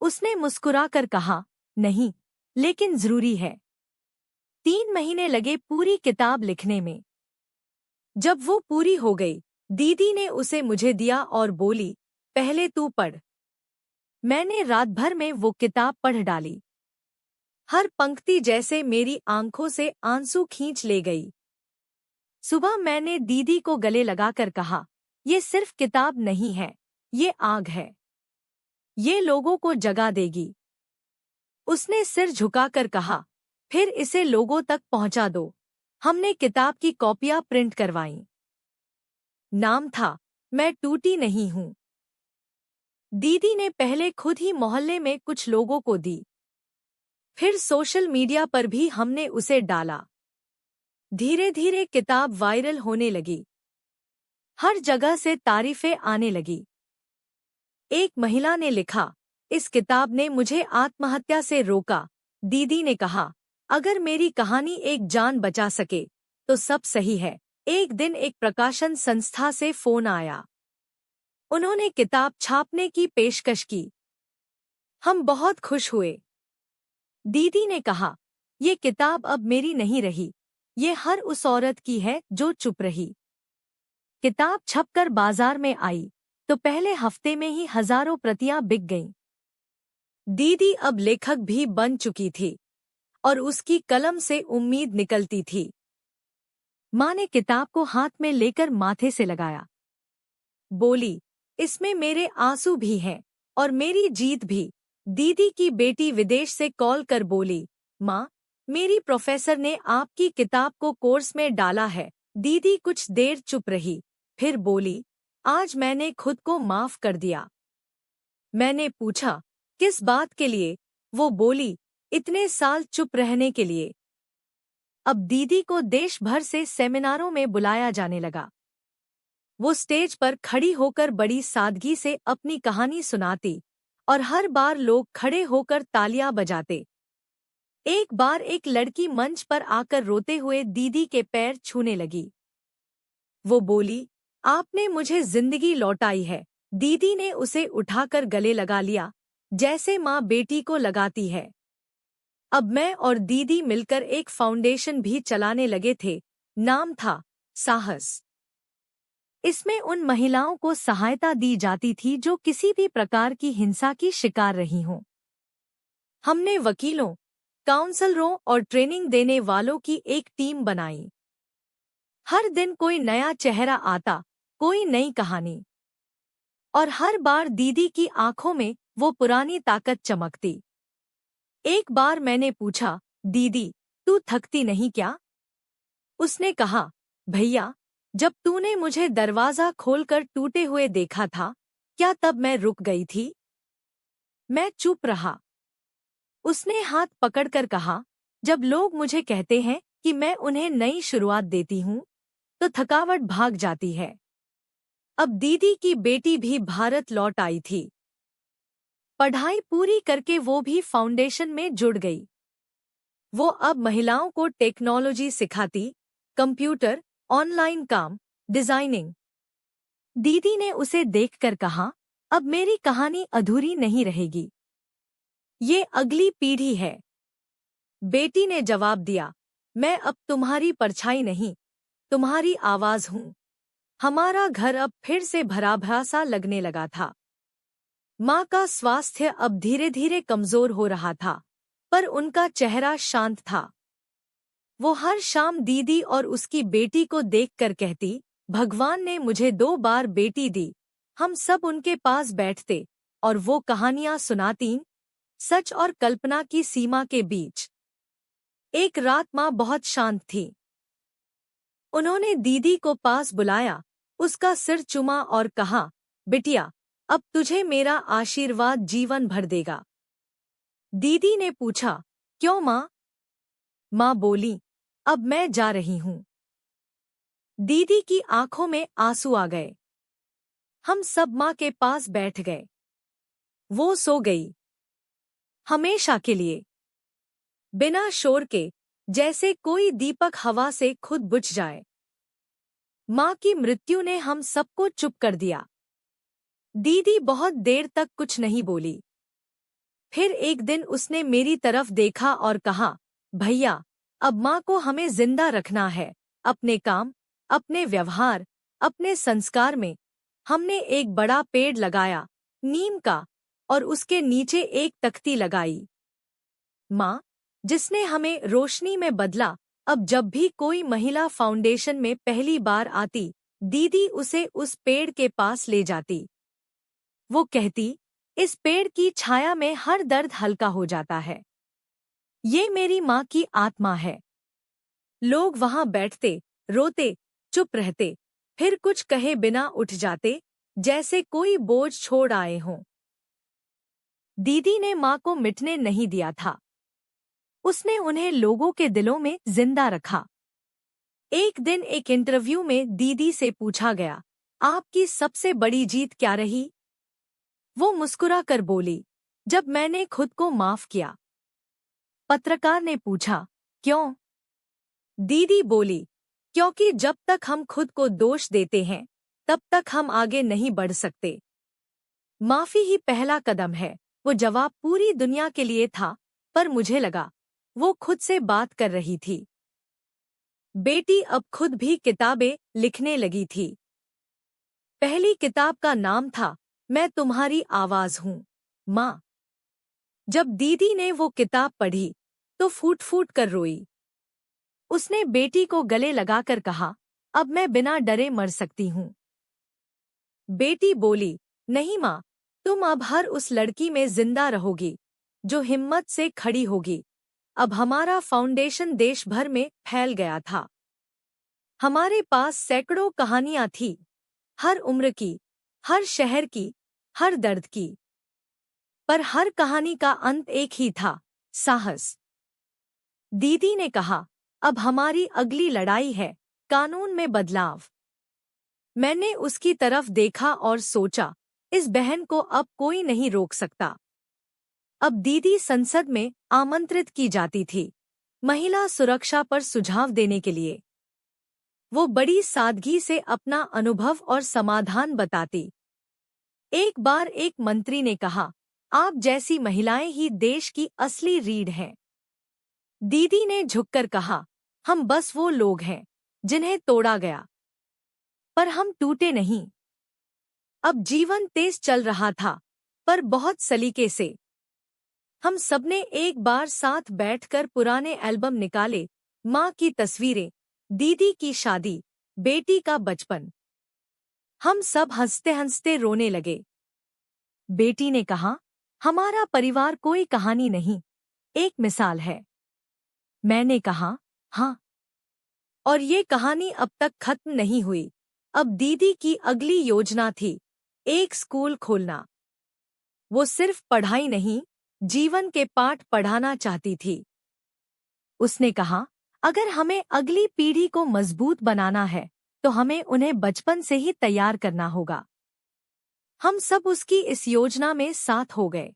S2: उसने मुस्कुराकर कहा, नहीं, लेकिन जरूरी है। 3 महीने लगे पूरी किताब लिखने में। जब वो पूरी हो गई, दीदी ने उसे मुझे दिया और बोली, पहले तू पढ़। मैंने रात भर में वो किताब पढ़ डाली। हर पंक्ति जैसे मेरी आंखों से आंसू खींच ले गई। सुबह मैंने दीदी को गले लगाकर कहा, ये सिर्फ किताब नहीं है, ये आग है, ये लोगों को जगा देगी। उसने सिर झुकाकर कहा, फिर इसे लोगों तक पहुंचा दो। हमने किताब की कॉपियां प्रिंट करवाईं। नाम था, मैं टूटी नहीं हूं। दीदी ने पहले खुद ही मोहल्ले में कुछ लोगों को दी, फिर सोशल मीडिया पर भी हमने उसे डाला। धीरे धीरे किताब वायरल होने लगी। हर जगह से तारीफें आने लगी। एक महिला ने लिखा, इस किताब ने मुझे आत्महत्या से रोका। दीदी ने कहा, अगर मेरी कहानी एक जान बचा सके तो सब सही है। एक दिन एक प्रकाशन संस्था से फोन आया। उन्होंने किताब छापने की पेशकश की। हम बहुत खुश हुए। दीदी ने कहा, ये किताब अब मेरी नहीं रही, ये हर उस औरत की है जो चुप रही। किताब छपकर बाजार में आई तो पहले हफ्ते में ही हजारों प्रतियां बिक गईं। दीदी अब लेखक भी बन चुकी थी और उसकी कलम से उम्मीद निकलती थी। माँ ने किताब को हाथ में लेकर माथे से लगाया। बोली, इसमें मेरे आंसू भी हैं और मेरी जीत भी। दीदी की बेटी विदेश से कॉल कर बोली, माँ, मेरी प्रोफेसर ने आपकी किताब को कोर्स में डाला है। दीदी कुछ देर चुप रही, फिर बोली, आज मैंने खुद को माफ कर दिया। मैंने पूछा, किस बात के लिए? वो बोली, इतने साल चुप रहने के लिए। अब दीदी को देश भर से सेमिनारों में बुलाया जाने लगा। वो स्टेज पर खड़ी होकर बड़ी सादगी से अपनी कहानी सुनाती और हर बार लोग खड़े होकर तालियां बजाते। एक बार एक लड़की मंच पर आकर रोते हुए दीदी के पैर छूने लगी। वो बोली, आपने मुझे जिंदगी लौटाई है। दीदी ने उसे उठाकर गले लगा लिया, जैसे माँ बेटी को लगाती है। अब मैं और दीदी मिलकर एक फाउंडेशन भी चलाने लगे थे। नाम था, साहस। इसमें उन महिलाओं को सहायता दी जाती थी जो किसी भी प्रकार की हिंसा की शिकार रही हों। हमने वकीलों, काउंसलरों और ट्रेनिंग देने वालों की एक टीम बनाई। हर दिन कोई नया चेहरा आता, कोई नई कहानी, और हर बार दीदी की आंखों में वो पुरानी ताकत चमकती। एक बार मैंने पूछा, दीदी, तू थकती नहीं क्या? उसने कहा, भैया, जब तूने मुझे दरवाजा खोलकर टूटे हुए देखा था, क्या तब मैं रुक गई थी? मैं चुप रहा। उसने हाथ पकड़कर कहा, जब लोग मुझे कहते हैं कि मैं उन्हें नई शुरुआत देती हूँ, तो थकावट भाग जाती है। अब दीदी की बेटी भी भारत लौट आई थी। पढ़ाई पूरी करके वो भी फाउंडेशन में जुड़ गई। वो अब महिलाओं को टेक्नोलॉजी सिखाती, कंप्यूटर, ऑनलाइन काम, डिजाइनिंग। दीदी ने उसे देखकर कहा, अब मेरी कहानी अधूरी नहीं रहेगी। ये अगली पीढ़ी है। बेटी ने जवाब दिया, मैं अब तुम्हारी परछाई नहीं, तुम्हारी आवाज हूँ। हमारा घर अब फिर से भरा भरा सा लगने लगा था। माँ का स्वास्थ्य अब धीरे धीरे कमजोर हो रहा था, पर उनका चेहरा शांत था। वो हर शाम दीदी और उसकी बेटी को देखकर कहती, भगवान ने मुझे 2 बार बेटी दी। हम सब उनके पास बैठते और वो कहानियां सुनातीं, सच और कल्पना की सीमा के बीच। एक रात माँ बहुत शांत थी। उन्होंने दीदी को पास बुलाया, उसका सिर चुमा और कहा, बिटिया, अब तुझे मेरा आशीर्वाद जीवन भर देगा। दीदी ने पूछा, क्यों माँ? माँ बोली, अब मैं जा रही हूँ। दीदी की आंखों में आंसू आ गए। हम सब माँ के पास बैठ गए। वो सो गई, हमेशा के लिए, बिना शोर के, जैसे कोई दीपक हवा से खुद बुझ जाए। माँ की मृत्यु ने हम सबको चुप कर दिया। दीदी बहुत देर तक कुछ नहीं बोली। फिर एक दिन उसने मेरी तरफ देखा और कहा, भैया, अब माँ को हमें जिंदा रखना है, अपने काम, अपने व्यवहार, अपने संस्कार में। हमने एक बड़ा पेड़ लगाया, नीम का, और उसके नीचे एक तख्ती लगाई। माँ, जिसने हमें रोशनी में बदला। अब जब भी कोई महिला फाउंडेशन में पहली बार आती, दीदी उसे उस पेड़ के पास ले जाती। वो कहती, इस पेड़ की छाया में हर दर्द हल्का हो जाता है। ये मेरी माँ की आत्मा है। लोग वहां बैठते, रोते, चुप रहते, फिर कुछ कहे बिना उठ जाते, जैसे कोई बोझ छोड़ आए हों। दीदी ने माँ को मिटने नहीं दिया था। उसने उन्हें लोगों के दिलों में जिंदा रखा। एक दिन एक इंटरव्यू में दीदी से पूछा गया, आपकी सबसे बड़ी जीत क्या रही? वो मुस्कुरा कर बोली, जब मैंने खुद को माफ किया। पत्रकार ने पूछा, क्यों? दीदी बोली, क्योंकि जब तक हम खुद को दोष देते हैं, तब तक हम आगे नहीं बढ़ सकते। माफी ही पहला कदम है। वो जवाब पूरी दुनिया के लिए था, पर मुझे लगा वो खुद से बात कर रही थी। बेटी अब खुद भी किताबें लिखने लगी थी। पहली किताब का नाम था, मैं तुम्हारी आवाज हूँ, माँ। जब दीदी ने वो किताब पढ़ी, तो फूट फूट कर रोई। उसने बेटी को गले लगाकर कहा, अब मैं बिना डरे मर सकती हूँ। बेटी बोली, नहीं माँ, तुम अब हर उस लड़की में जिंदा रहोगी, जो हिम्मत से खड़ी होगी। अब हमारा फाउंडेशन देश भर में फैल गया था। हमारे पास सैकड़ों कहानियां थी, हर उम्र की, हर शहर की, हर दर्द की। पर हर कहानी का अंत एक ही था, साहस। दीदी ने कहा, अब हमारी अगली लड़ाई है, कानून में बदलाव। मैंने उसकी तरफ देखा और सोचा, इस बहन को अब कोई नहीं रोक सकता। अब दीदी संसद में आमंत्रित की जाती थी, महिला सुरक्षा पर सुझाव देने के लिए। वो बड़ी सादगी से अपना अनुभव और समाधान बताती। एक बार एक मंत्री ने कहा, आप जैसी महिलाएं ही देश की असली रीढ़ हैं। दीदी ने झुककर कहा, हम बस वो लोग हैं जिन्हें तोड़ा गया, पर हम टूटे नहीं। अब जीवन तेज चल रहा था, पर बहुत सलीके से। हम सबने एक बार साथ बैठकर पुराने एल्बम निकाले, माँ की तस्वीरें, दीदी की शादी, बेटी का बचपन। हम सब हंसते हंसते रोने लगे। बेटी ने कहा, हमारा परिवार कोई कहानी नहीं, एक मिसाल है। मैंने कहा, हाँ, और ये कहानी अब तक खत्म नहीं हुई। अब दीदी की अगली योजना थी, एक स्कूल खोलना। वो सिर्फ पढ़ाई नहीं, जीवन के पाठ पढ़ाना चाहती थी। उसने कहा, अगर हमें अगली पीढ़ी को मजबूत बनाना है तो हमें उन्हें बचपन से ही तैयार करना होगा। हम सब उसकी इस योजना में साथ हो गए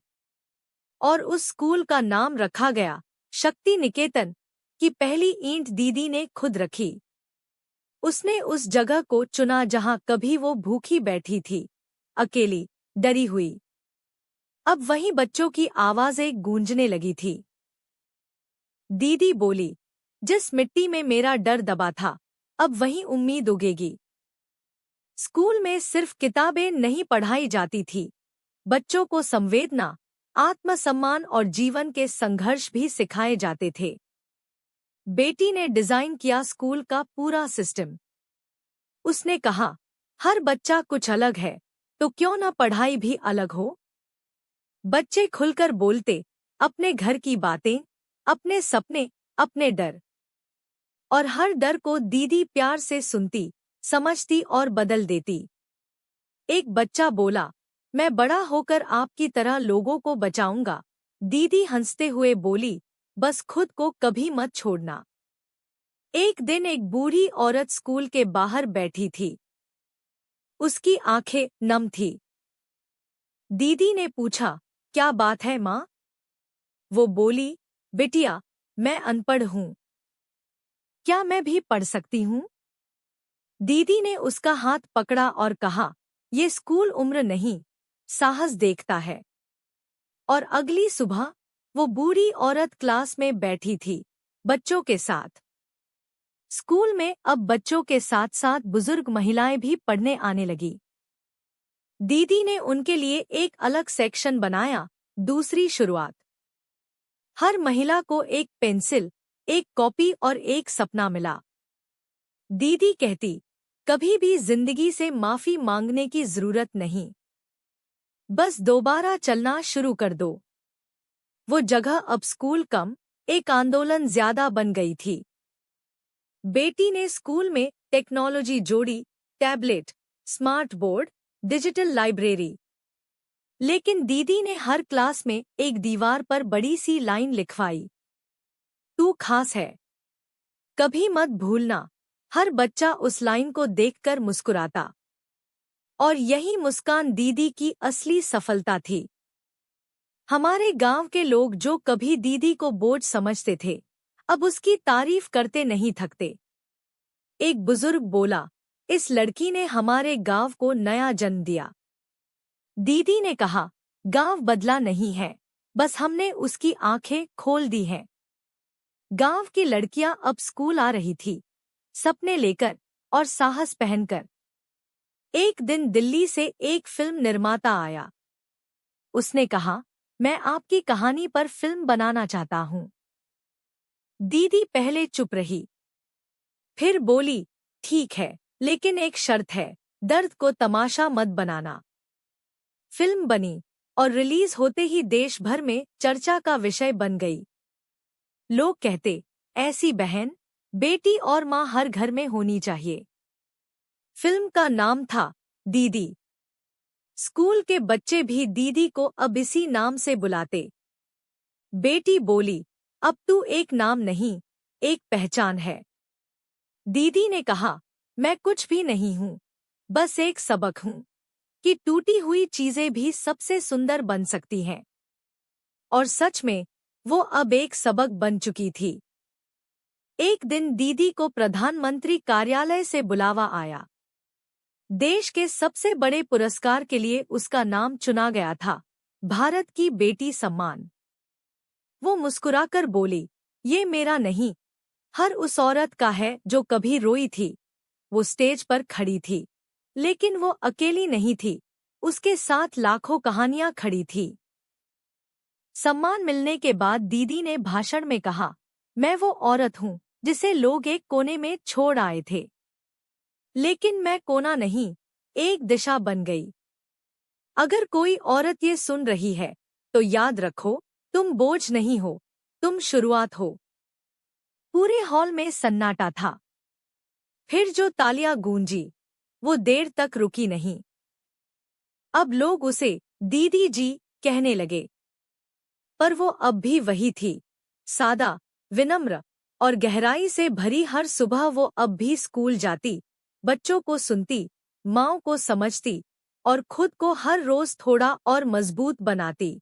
S2: और उस स्कूल का नाम रखा गया शक्ति निकेतन। की पहली ईंट दीदी ने खुद रखी। उसने उस जगह को चुना जहां कभी वो भूखी बैठी थी, अकेली, डरी हुई। अब वहीं बच्चों की आवाजें गूंजने लगी थी। दीदी बोली, जिस मिट्टी में मेरा डर दबा था, अब वहीं उम्मीद उगेगी। स्कूल में सिर्फ किताबें नहीं पढ़ाई जाती थी, बच्चों को संवेदना, आत्मसम्मान और जीवन के संघर्ष भी सिखाए जाते थे। बेटी ने डिजाइन किया स्कूल का पूरा सिस्टम। उसने कहा, हर बच्चा कुछ अलग है, तो क्यों न पढ़ाई भी अलग हो। बच्चे खुलकर बोलते, अपने घर की बातें, अपने सपने, अपने डर। और हर डर को दीदी प्यार से सुनती, समझती और बदल देती। एक बच्चा बोला, मैं बड़ा होकर आपकी तरह लोगों को बचाऊंगा। दीदी हंसते हुए बोली, बस खुद को कभी मत छोड़ना। एक दिन एक बूढ़ी औरत स्कूल के बाहर बैठी थी। उसकी आंखें नम थी। दीदी ने पूछा, क्या बात है माँ? वो बोली, बिटिया, मैं अनपढ़ हूँ। क्या मैं भी पढ़ सकती हूँ? दीदी ने उसका हाथ पकड़ा और कहा, ये स्कूल उम्र नहीं, साहस देखता है। और अगली सुबह वो बूढ़ी औरत क्लास में बैठी थी, बच्चों के साथ। स्कूल में अब बच्चों के साथ साथ बुजुर्ग महिलाएं भी पढ़ने आने लगी। दीदी ने उनके लिए एक अलग सेक्शन बनाया, दूसरी शुरुआत। हर महिला को एक पेंसिल, एक कॉपी और एक सपना मिला। दीदी कहती, कभी भी जिंदगी से माफी मांगने की जरूरत नहीं, बस दोबारा चलना शुरू कर दो। वो जगह अब स्कूल कम, एक आंदोलन ज्यादा बन गई थी। बेटी ने स्कूल में टेक्नोलॉजी जोड़ी, tablet, smart board, digital library. लेकिन दीदी ने हर क्लास में एक दीवार पर बड़ी सी लाइन लिखवाई, तू खास है, कभी मत भूलना। हर बच्चा उस लाइन को देखकर मुस्कुराता। और यही मुस्कान दीदी की असली सफलता थी। हमारे गांव के लोग जो कभी दीदी को बोझ समझते थे, अब उसकी तारीफ करते नहीं थकते। एक बुजुर्ग बोला, इस लड़की ने हमारे गांव को नया जन्म दिया। दीदी ने कहा, गांव बदला नहीं है, बस हमने उसकी आंखें खोल दी हैं। गांव की लड़कियां अब स्कूल आ रही थी, सपने लेकर और साहस पहनकर। एक दिन दिल्ली से एक फिल्म निर्माता आया। उसने कहा, मैं आपकी कहानी पर फिल्म बनाना चाहता हूँ। दीदी पहले चुप रही, फिर बोली, ठीक है, लेकिन एक शर्त है, दर्द को तमाशा मत बनाना। फिल्म बनी और रिलीज होते ही देश भर में चर्चा का विषय बन गई। लोग कहते, ऐसी बहन, बेटी और माँ हर घर में होनी चाहिए। फिल्म का नाम था दीदी। स्कूल के बच्चे भी दीदी को अब इसी नाम से बुलाते। बेटी बोली, अब तू एक नाम नहीं, एक पहचान है। दीदी ने कहा, मैं कुछ भी नहीं हूँ, बस एक सबक हूँ कि टूटी हुई चीजें भी सबसे सुंदर बन सकती हैं। और सच में वो अब एक सबक बन चुकी थी। एक दिन दीदी को प्रधानमंत्री कार्यालय से बुलावा आया। देश के सबसे बड़े पुरस्कार के लिए उसका नाम चुना गया था, भारत की बेटी सम्मान। वो मुस्कुराकर बोली, ये मेरा नहीं, हर उस औरत का है जो कभी रोई थी। वो स्टेज पर खड़ी थी, लेकिन वो अकेली नहीं थी, उसके साथ लाखों कहानियां खड़ी थी। सम्मान मिलने के बाद दीदी ने भाषण में कहा, मैं वो औरत हूँ जिसे लोग एक कोने में छोड़ आए थे, लेकिन मैं कोना नहीं, एक दिशा बन गई। अगर कोई औरत ये सुन रही है, तो याद रखो, तुम बोझ नहीं हो, तुम शुरुआत हो। पूरे हॉल में सन्नाटा था। फिर जो तालियां गूंजी, वो देर तक रुकी नहीं। अब लोग उसे दीदी जी कहने लगे। पर वो अब भी वही थी, सादा, विनम्र और गहराई से भरी। हर सुबह वो अब भी स्कूल जाती, बच्चों को सुनती, माँओं को समझती और खुद को हर रोज थोड़ा और मजबूत बनाती।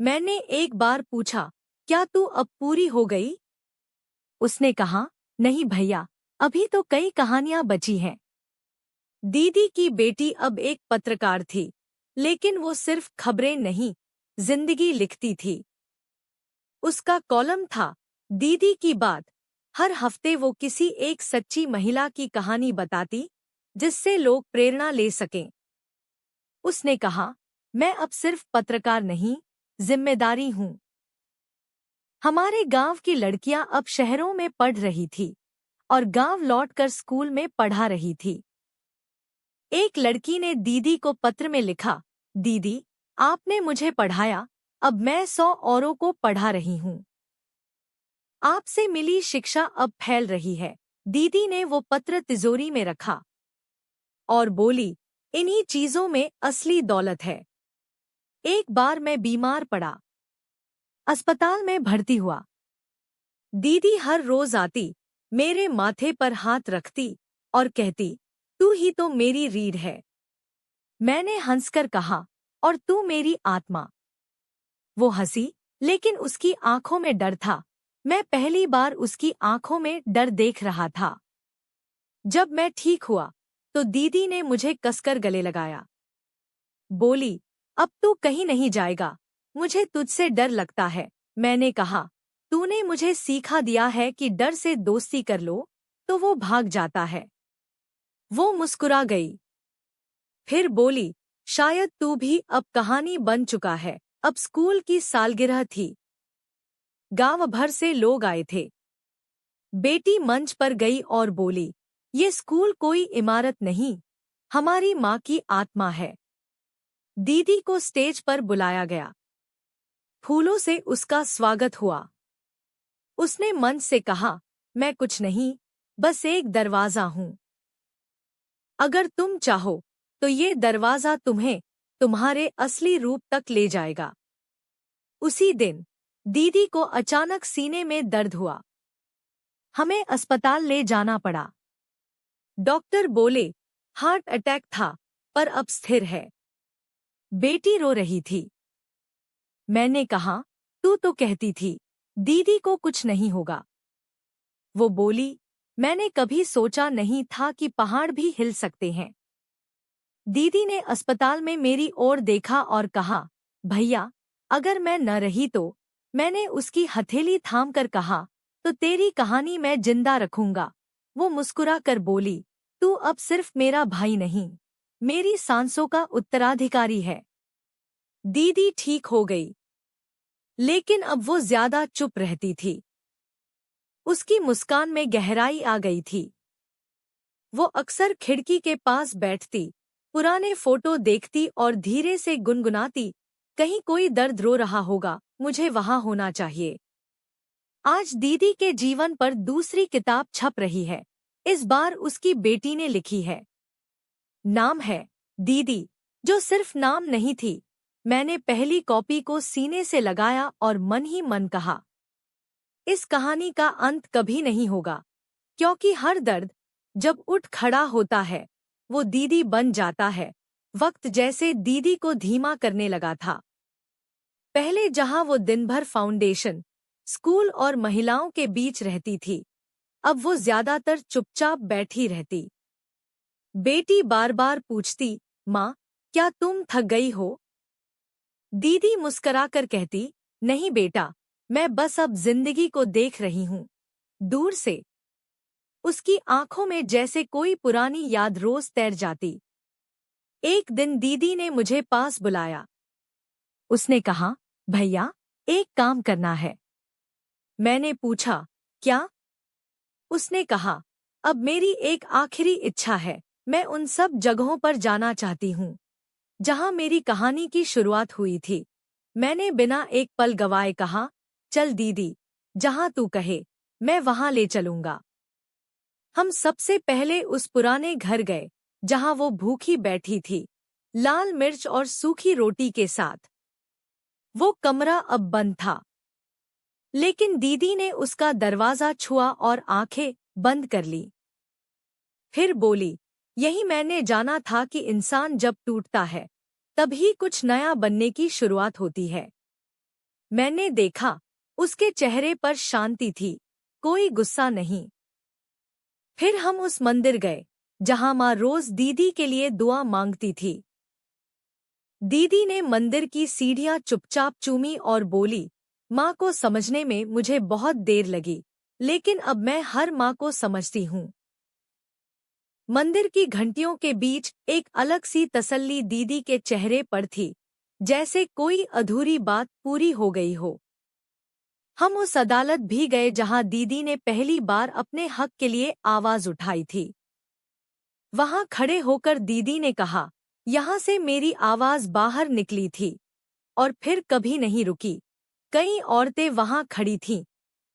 S2: मैंने एक बार पूछा, क्या तू अब पूरी हो गई? उसने कहा, नहीं भैया, अभी तो कई कहानियां बची हैं। दीदी की बेटी अब एक पत्रकार थी, लेकिन वो सिर्फ खबरें नहीं, जिंदगी लिखती थी। उसका कॉलम था, दीदी की बात। हर हफ्ते वो किसी एक सच्ची महिला की कहानी बताती, जिससे लोग प्रेरणा ले सकें। उसने कहा, मैं अब सिर्फ पत्रकार नहीं, जिम्मेदारी हूँ। हमारे गांव की लड़कियां अब शहरों में पढ़ रही थी और गांव लौटकर स्कूल में पढ़ा रही थी। एक लड़की ने दीदी को पत्र में लिखा, दीदी, आपने मुझे पढ़ाया, अब मैं 100 औरों को पढ़ा रही हूँ। आपसे मिली शिक्षा अब फैल रही है। दीदी ने वो पत्र तिजोरी में रखा और बोली, इन्हीं चीजों में असली दौलत है। एक बार मैं बीमार पड़ा, अस्पताल में भर्ती हुआ। दीदी हर रोज आती, मेरे माथे पर हाथ रखती और कहती, तू ही तो मेरी रीढ़ है। मैंने हंसकर कहा, और तू मेरी आत्मा। वो हंसी, लेकिन उसकी आंखों में डर था। मैं पहली बार उसकी आंखों में डर देख रहा था। जब मैं ठीक हुआ, तो दीदी ने मुझे कसकर गले लगाया। बोली, अब तू कहीं नहीं जाएगा, मुझे तुझसे डर लगता है। मैंने कहा, तूने मुझे सीखा दिया है कि डर से दोस्ती कर लो, तो वो भाग जाता है। वो मुस्कुरा गई। फिर बोली, शायद तू भी अब कहानी बन चुका है। अब स्कूल की सालगिरह थी। गांव भर से लोग आए थे। बेटी मंच पर गई और बोली, ये स्कूल कोई इमारत नहीं, हमारी माँ की आत्मा है। दीदी को स्टेज पर बुलाया गया। फूलों से उसका स्वागत हुआ। उसने मंच से कहा, मैं कुछ नहीं, बस एक दरवाजा हूँ। अगर तुम चाहो, तो ये दरवाजा तुम्हें तुम्हारे असली रूप तक ले जाएगा। उसी दिन दीदी को अचानक सीने में दर्द हुआ। हमें अस्पताल ले जाना पड़ा। डॉक्टर बोले, हार्ट अटैक था, पर अब स्थिर है। बेटी रो रही थी। मैंने कहा, तू तो कहती थी, दीदी को कुछ नहीं होगा। वो बोली, मैंने कभी सोचा नहीं था कि पहाड़ भी हिल सकते हैं। दीदी ने अस्पताल में मेरी ओर देखा और कहा, भैया, अगर मैं न रही तो। मैंने उसकी हथेली थाम कर कहा, तो तेरी कहानी मैं जिंदा रखूंगा। वो मुस्कुरा कर बोली, तू अब सिर्फ मेरा भाई नहीं, मेरी सांसों का उत्तराधिकारी है। दीदी ठीक हो गई, लेकिन अब वो ज्यादा चुप रहती थी। उसकी मुस्कान में गहराई आ गई थी। वो अक्सर खिड़की के पास बैठती, पुराने फोटो देखती और धीरे से गुनगुनाती, कहीं कोई दर्द रो रहा होगा, मुझे वहां होना चाहिए। आज दीदी के जीवन पर दूसरी किताब छप रही है। इस बार उसकी बेटी ने लिखी है। नाम है दीदी, जो सिर्फ नाम नहीं थी। मैंने पहली कॉपी को सीने से लगाया और मन ही मन कहा, इस कहानी का अंत कभी नहीं होगा, क्योंकि हर दर्द जब उठ खड़ा होता है, वो दीदी बन जाता है। वक्त जैसे दीदी को धीमा करने लगा था। पहले जहां वो दिन भर फाउंडेशन, स्कूल और महिलाओं के बीच रहती थी, अब वो ज्यादातर चुपचाप बैठी रहती। बेटी बार बार पूछती, माँ, क्या तुम थक गई हो? दीदी मुस्कराकर कहती, नहीं बेटा, मैं बस अब जिंदगी को देख रही हूँ, दूर से। उसकी आंखों में जैसे कोई पुरानी याद रोज तैर जाती। एक दिन दीदी ने मुझे पास बुलाया। उसने कहा, भैया, एक काम करना है। मैंने पूछा, क्या? उसने कहा, अब मेरी एक आखिरी इच्छा है। मैं उन सब जगहों पर जाना चाहती हूँ, जहाँ मेरी कहानी की शुरुआत हुई थी। मैंने बिना एक पल गवाए कहा, चल दीदी, जहाँ तू कहे, मैं वहाँ ले चलूंगा। हम सबसे पहले उस पुराने घर गए, जहाँ वो भूखी बैठी थी, लाल मिर्च और सूखी रोटी के साथ। वो कमरा अब बंद था, लेकिन दीदी ने उसका दरवाजा छुआ और आंखें बंद कर ली। फिर बोली, यही मैंने जाना था कि इंसान जब टूटता है तभी कुछ नया बनने की शुरुआत होती है। मैंने देखा, उसके चेहरे पर शांति थी, कोई गुस्सा नहीं। फिर हम उस मंदिर गए जहां माँ रोज दीदी के लिए दुआ मांगती थी। दीदी ने मंदिर की सीढ़ियां चुपचाप चूमी और बोली, माँ को समझने में मुझे बहुत देर लगी, लेकिन अब मैं हर माँ को समझती हूँ। मंदिर की घंटियों के बीच एक अलग सी तसल्ली दीदी के चेहरे पर थी, जैसे कोई अधूरी बात पूरी हो गई हो। हम उस अदालत भी गए जहां दीदी ने पहली बार अपने हक के लिए आवाज उठाई थी। वहां खड़े होकर दीदी ने कहा, यहाँ से मेरी आवाज बाहर निकली थी और फिर कभी नहीं रुकी। कई औरतें वहां खड़ी थीं।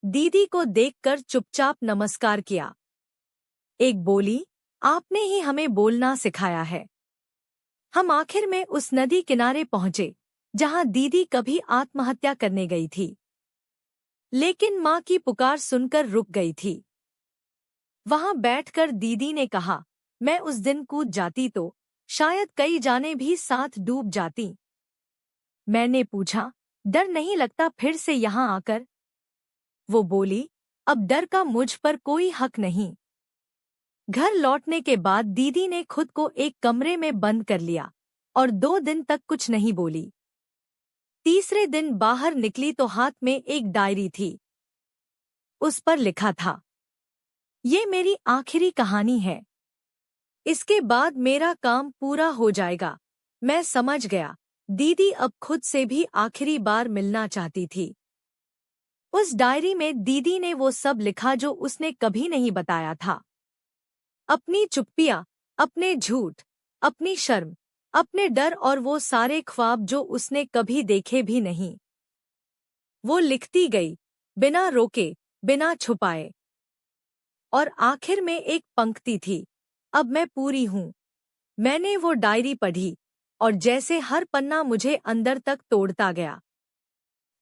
S2: दीदी को देखकर चुपचाप नमस्कार किया। एक बोली, आपने ही हमें बोलना सिखाया है। हम आखिर में उस नदी किनारे पहुंचे जहां दीदी कभी आत्महत्या करने गई थी, लेकिन मां की पुकार सुनकर रुक गई थी। वहां बैठकर दीदी ने कहा, मैं उस दिन कूद जाती तो शायद कई जाने भी साथ डूब जाती। मैंने पूछा, डर नहीं लगता फिर से यहाँ आकर? वो बोली, अब डर का मुझ पर कोई हक नहीं। घर लौटने के बाद दीदी ने खुद को एक कमरे में बंद कर लिया और 2 दिन तक कुछ नहीं बोली। तीसरे दिन बाहर निकली तो हाथ में एक डायरी थी। उस पर लिखा था, ये मेरी आखिरी कहानी है। इसके बाद मेरा काम पूरा हो जाएगा। मैं समझ गया, दीदी अब खुद से भी आखिरी बार मिलना चाहती थी। उस डायरी में दीदी ने वो सब लिखा जो उसने कभी नहीं बताया था। अपनी चुप्पियां, अपने झूठ, अपनी शर्म, अपने डर और वो सारे ख्वाब जो उसने कभी देखे भी नहीं। वो लिखती गई, बिना रोके, बिना छुपाए। और आखिर में एक पंक्ति थी, अब मैं पूरी हूँ। मैंने वो डायरी पढ़ी और जैसे हर पन्ना मुझे अंदर तक तोड़ता गया।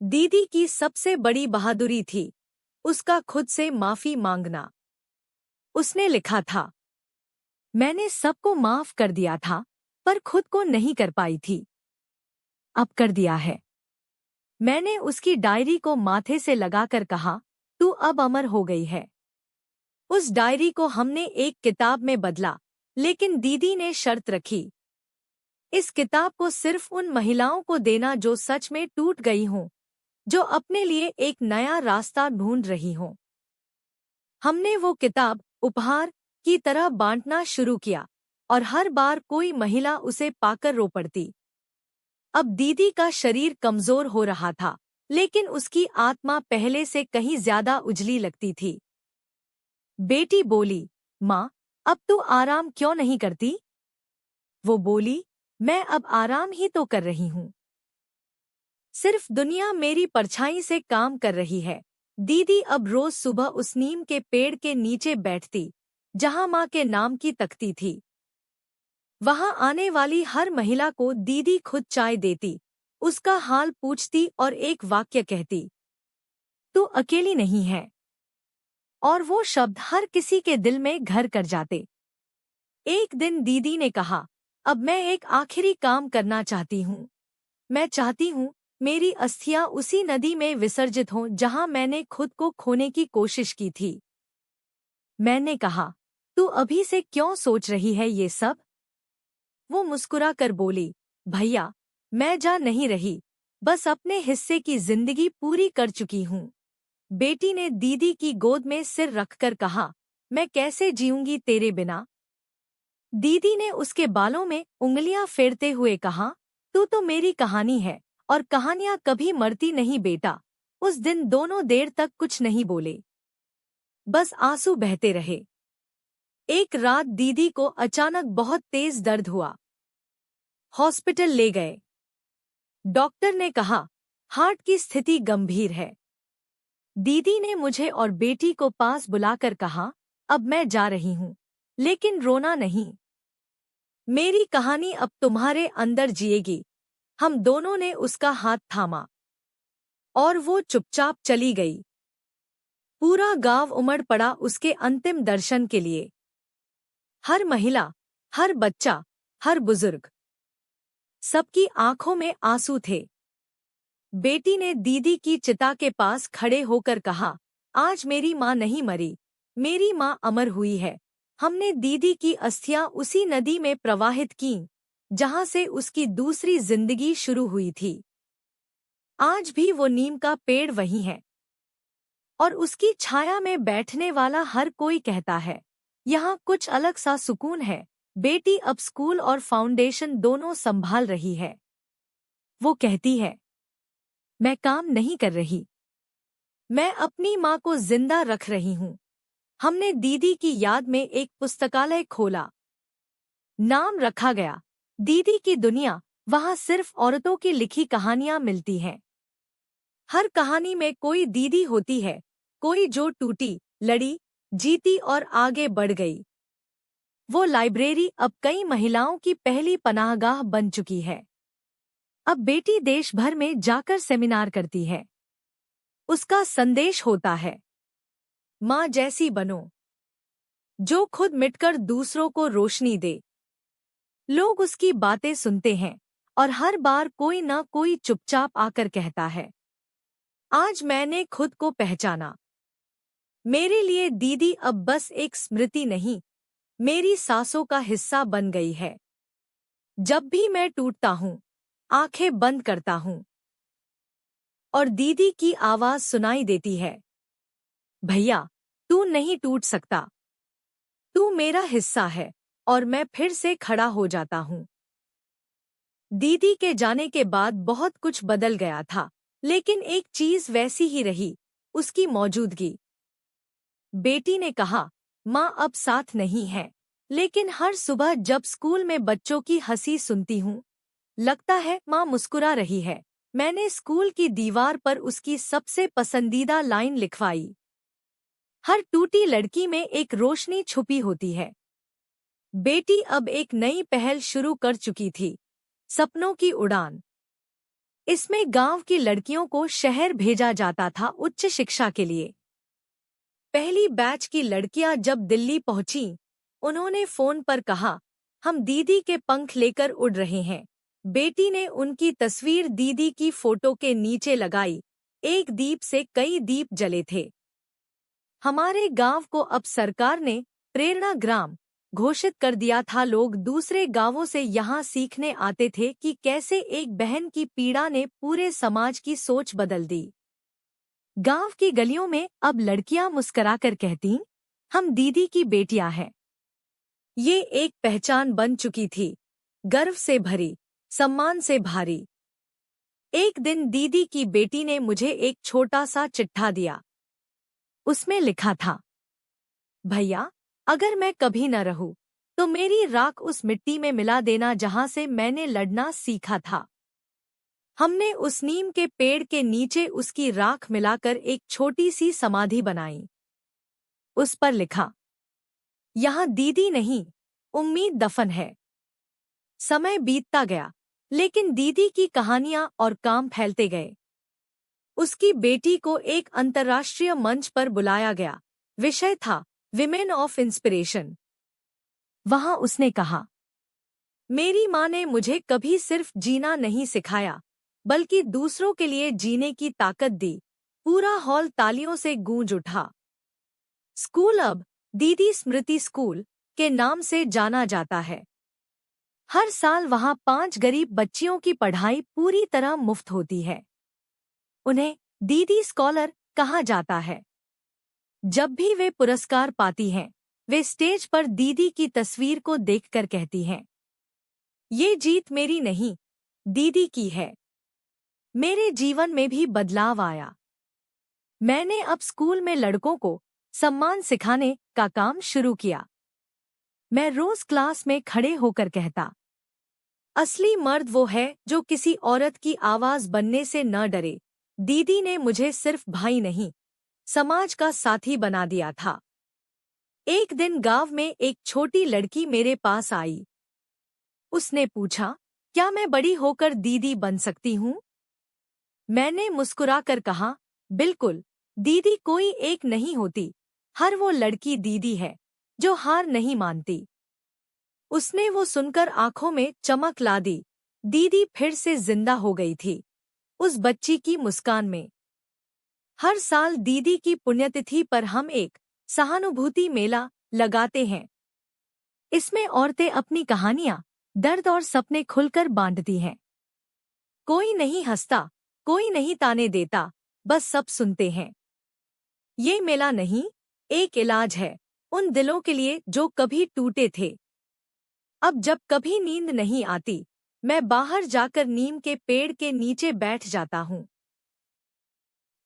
S2: दीदी की सबसे बड़ी बहादुरी थी उसका खुद से माफी मांगना। उसने लिखा था, मैंने सबको माफ कर दिया था पर खुद को नहीं कर पाई थी। अब कर दिया है। मैंने उसकी डायरी को माथे से लगाकर कहा, तू अब अमर हो गई है। उस डायरी को हमने एक किताब में बदला, लेकिन दीदी ने शर्त रखी, इस किताब को सिर्फ उन महिलाओं को देना जो सच में टूट गई हों, जो अपने लिए एक नया रास्ता ढूंढ रही हों। हमने वो किताब उपहार की तरह बांटना शुरू किया और हर बार कोई महिला उसे पाकर रो पड़ती। अब दीदी का शरीर कमजोर हो रहा था, लेकिन उसकी आत्मा पहले से कहीं ज्यादा उजली लगती थी। बेटी बोली, माँ, अब तू आराम क्यों नहीं करती? वो बोली, मैं अब आराम ही तो कर रही हूँ। सिर्फ दुनिया मेरी परछाई से काम कर रही है। दीदी अब रोज सुबह उस नीम के पेड़ के नीचे बैठती जहां माँ के नाम की तख्ती थी। वहां आने वाली हर महिला को दीदी खुद चाय देती, उसका हाल पूछती और एक वाक्य कहती, तू अकेली नहीं है। और वो शब्द हर किसी के दिल में घर कर जाते। एक दिन दीदी ने कहा, अब मैं एक आखिरी काम करना चाहती हूँ। मैं चाहती हूँ मेरी अस्थियां उसी नदी में विसर्जित हों जहां मैंने खुद को खोने की कोशिश की थी। मैंने कहा, तू अभी से क्यों सोच रही है ये सब? वो मुस्कुरा कर बोली, भैया, मैं जा नहीं रही, बस अपने हिस्से की जिंदगी पूरी कर चुकी हूँ। बेटी ने दीदी की गोद में सिर रखकर कहा, मैं कैसे जीऊंगी तेरे बिना? दीदी ने उसके बालों में उंगलियां फेरते हुए कहा, तू तो मेरी कहानी है और कहानियां कभी मरती नहीं बेटा। उस दिन दोनों देर तक कुछ नहीं बोले, बस आंसू बहते रहे। एक रात दीदी को अचानक बहुत तेज दर्द हुआ। हॉस्पिटल ले गए। डॉक्टर ने कहा, हार्ट की स्थिति गंभीर है। दीदी ने मुझे और बेटी को पास बुलाकर कहा, अब मैं जा रही हूँ, लेकिन रोना नहीं। मेरी कहानी अब तुम्हारे अंदर जिएगी। हम दोनों ने उसका हाथ थामा और वो चुपचाप चली गई। पूरा गांव उमड़ पड़ा उसके अंतिम दर्शन के लिए। हर महिला, हर बच्चा, हर बुजुर्ग, सबकी आंखों में आंसू थे। बेटी ने दीदी की चिता के पास खड़े होकर कहा, आज मेरी माँ नहीं मरी, मेरी माँ अमर हुई है। हमने दीदी की अस्थियां उसी नदी में प्रवाहित कीं, जहां से उसकी दूसरी जिंदगी शुरू हुई थी। आज भी वो नीम का पेड़ वही है और उसकी छाया में बैठने वाला हर कोई कहता है, यहाँ कुछ अलग सा सुकून है। बेटी अब स्कूल और फाउंडेशन दोनों संभाल रही है। वो कहती है, मैं काम नहीं कर रही, मैं अपनी माँ को जिंदा रख रही हूँ। हमने दीदी की याद में एक पुस्तकालय खोला। नाम रखा गया दीदी की दुनिया। वहाँ सिर्फ औरतों की लिखी कहानियाँ मिलती हैं। हर कहानी में कोई दीदी होती है, कोई जो टूटी, लड़ी, जीती और आगे बढ़ गई। वो लाइब्रेरी अब कई महिलाओं की पहली पनाहगाह बन चुकी है। अब बेटी देश भर में जाकर सेमिनार करती है। उसका संदेश होता है, माँ जैसी बनो, जो खुद मिटकर दूसरों को रोशनी दे। लोग उसकी बातें सुनते हैं और हर बार कोई न कोई चुपचाप आकर कहता है, आज मैंने खुद को पहचाना। मेरे लिए दीदी अब बस एक स्मृति नहीं, मेरी सांसों का हिस्सा बन गई है। जब भी मैं टूटता हूँ, आंखें बंद करता हूँ और दीदी की आवाज सुनाई देती है, भैया तू नहीं टूट सकता, तू मेरा हिस्सा है। और मैं फिर से खड़ा हो जाता हूँ। दीदी के जाने के बाद बहुत कुछ बदल गया था, लेकिन एक चीज वैसी ही रही, उसकी मौजूदगी। बेटी ने कहा, माँ अब साथ नहीं है, लेकिन हर सुबह जब स्कूल में बच्चों की हंसी सुनती हूँ, लगता है माँ मुस्कुरा रही है। मैंने स्कूल की दीवार पर उसकी सबसे पसंदीदा लाइन लिखवाई, हर टूटी लड़की में एक रोशनी छुपी होती है। बेटी अब एक नई पहल शुरू कर चुकी थी, सपनों की उड़ान। इसमें गांव की लड़कियों को शहर भेजा जाता था उच्च शिक्षा के लिए। पहली बैच की लड़कियां जब दिल्ली पहुंचीं, उन्होंने फोन पर कहा, हम दीदी के पंख लेकर उड़ रहे हैं। बेटी ने उनकी तस्वीर दीदी की फोटो के नीचे लगाई। एक दीप से कई दीप जले थे। हमारे गांव को अब सरकार ने प्रेरणा ग्राम घोषित कर दिया था। लोग दूसरे गांवों से यहाँ सीखने आते थे कि कैसे एक बहन की पीड़ा ने पूरे समाज की सोच बदल दी। गांव की गलियों में अब लड़कियां मुस्कुराकर कहती, हम दीदी की बेटियां हैं। ये एक पहचान बन चुकी थी, गर्व से भरी, सम्मान से भारी। एक दिन दीदी की बेटी ने मुझे एक छोटा सा चिट्ठा दिया। उसमें लिखा था, भैया अगर मैं कभी न रहूं, तो मेरी राख उस मिट्टी में मिला देना जहां से मैंने लड़ना सीखा था। हमने उस नीम के पेड़ के नीचे उसकी राख मिलाकर एक छोटी सी समाधि बनाई। उस पर लिखा, यहाँ दीदी नहीं, उम्मीद दफन है। समय बीतता गया, लेकिन दीदी की कहानियां और काम फैलते गए। उसकी बेटी को एक अंतर्राष्ट्रीय मंच पर बुलाया गया। विषय था विमेन ऑफ इंस्पिरेशन। वहां उसने कहा, मेरी माँ ने मुझे कभी सिर्फ जीना नहीं सिखाया, बल्कि दूसरों के लिए जीने की ताकत दी। पूरा हॉल तालियों से गूंज उठा। स्कूल अब दीदी स्मृति स्कूल के नाम से जाना जाता है। हर साल वहां 5 गरीब बच्चियों की पढ़ाई पूरी तरह मुफ्त होती है। उन्हें दीदी स्कॉलर कहा जाता है। जब भी वे पुरस्कार पाती हैं, वे स्टेज पर दीदी की तस्वीर को देखकर कहती हैं, ये जीत मेरी नहीं, दीदी की है। मेरे जीवन में भी बदलाव आया। मैंने अब स्कूल में लड़कों को सम्मान सिखाने का काम शुरू किया। मैं रोज क्लास में खड़े होकर कहता, असली मर्द वो है जो किसी औरत की आवाज बनने से न डरे। दीदी ने मुझे सिर्फ भाई नहीं, समाज का साथी बना दिया था। एक दिन गांव में एक छोटी लड़की मेरे पास आई। उसने पूछा, क्या मैं बड़ी होकर दीदी बन सकती हूँ? मैंने मुस्कुराकर कहा, बिल्कुल, दीदी कोई एक नहीं होती, हर वो लड़की दीदी है जो हार नहीं मानती। उसने वो सुनकर आंखों में चमक ला दी। दीदी फिर से जिंदा हो गई थी, उस बच्ची की मुस्कान में। हर साल दीदी की पुण्यतिथि पर हम एक सहानुभूति मेला लगाते हैं। इसमें औरतें अपनी कहानियां, दर्द और सपने खुलकर बांटती हैं। कोई नहीं हंसता, कोई नहीं ताने देता, बस सब सुनते हैं। ये मेला नहीं, एक इलाज है उन दिलों के लिए जो कभी टूटे थे। अब जब कभी नींद नहीं आती, मैं बाहर जाकर नीम के पेड़ के नीचे बैठ जाता हूँ।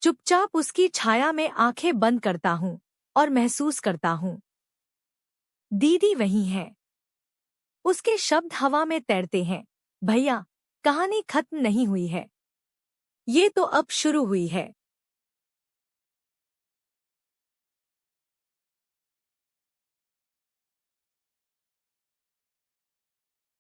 S2: चुपचाप उसकी छाया में आंखें बंद करता हूँ और महसूस करता हूँ, दीदी वही है। उसके शब्द हवा में तैरते हैं, भैया, कहानी खत्म नहीं हुई है, ये तो अब शुरू हुई है।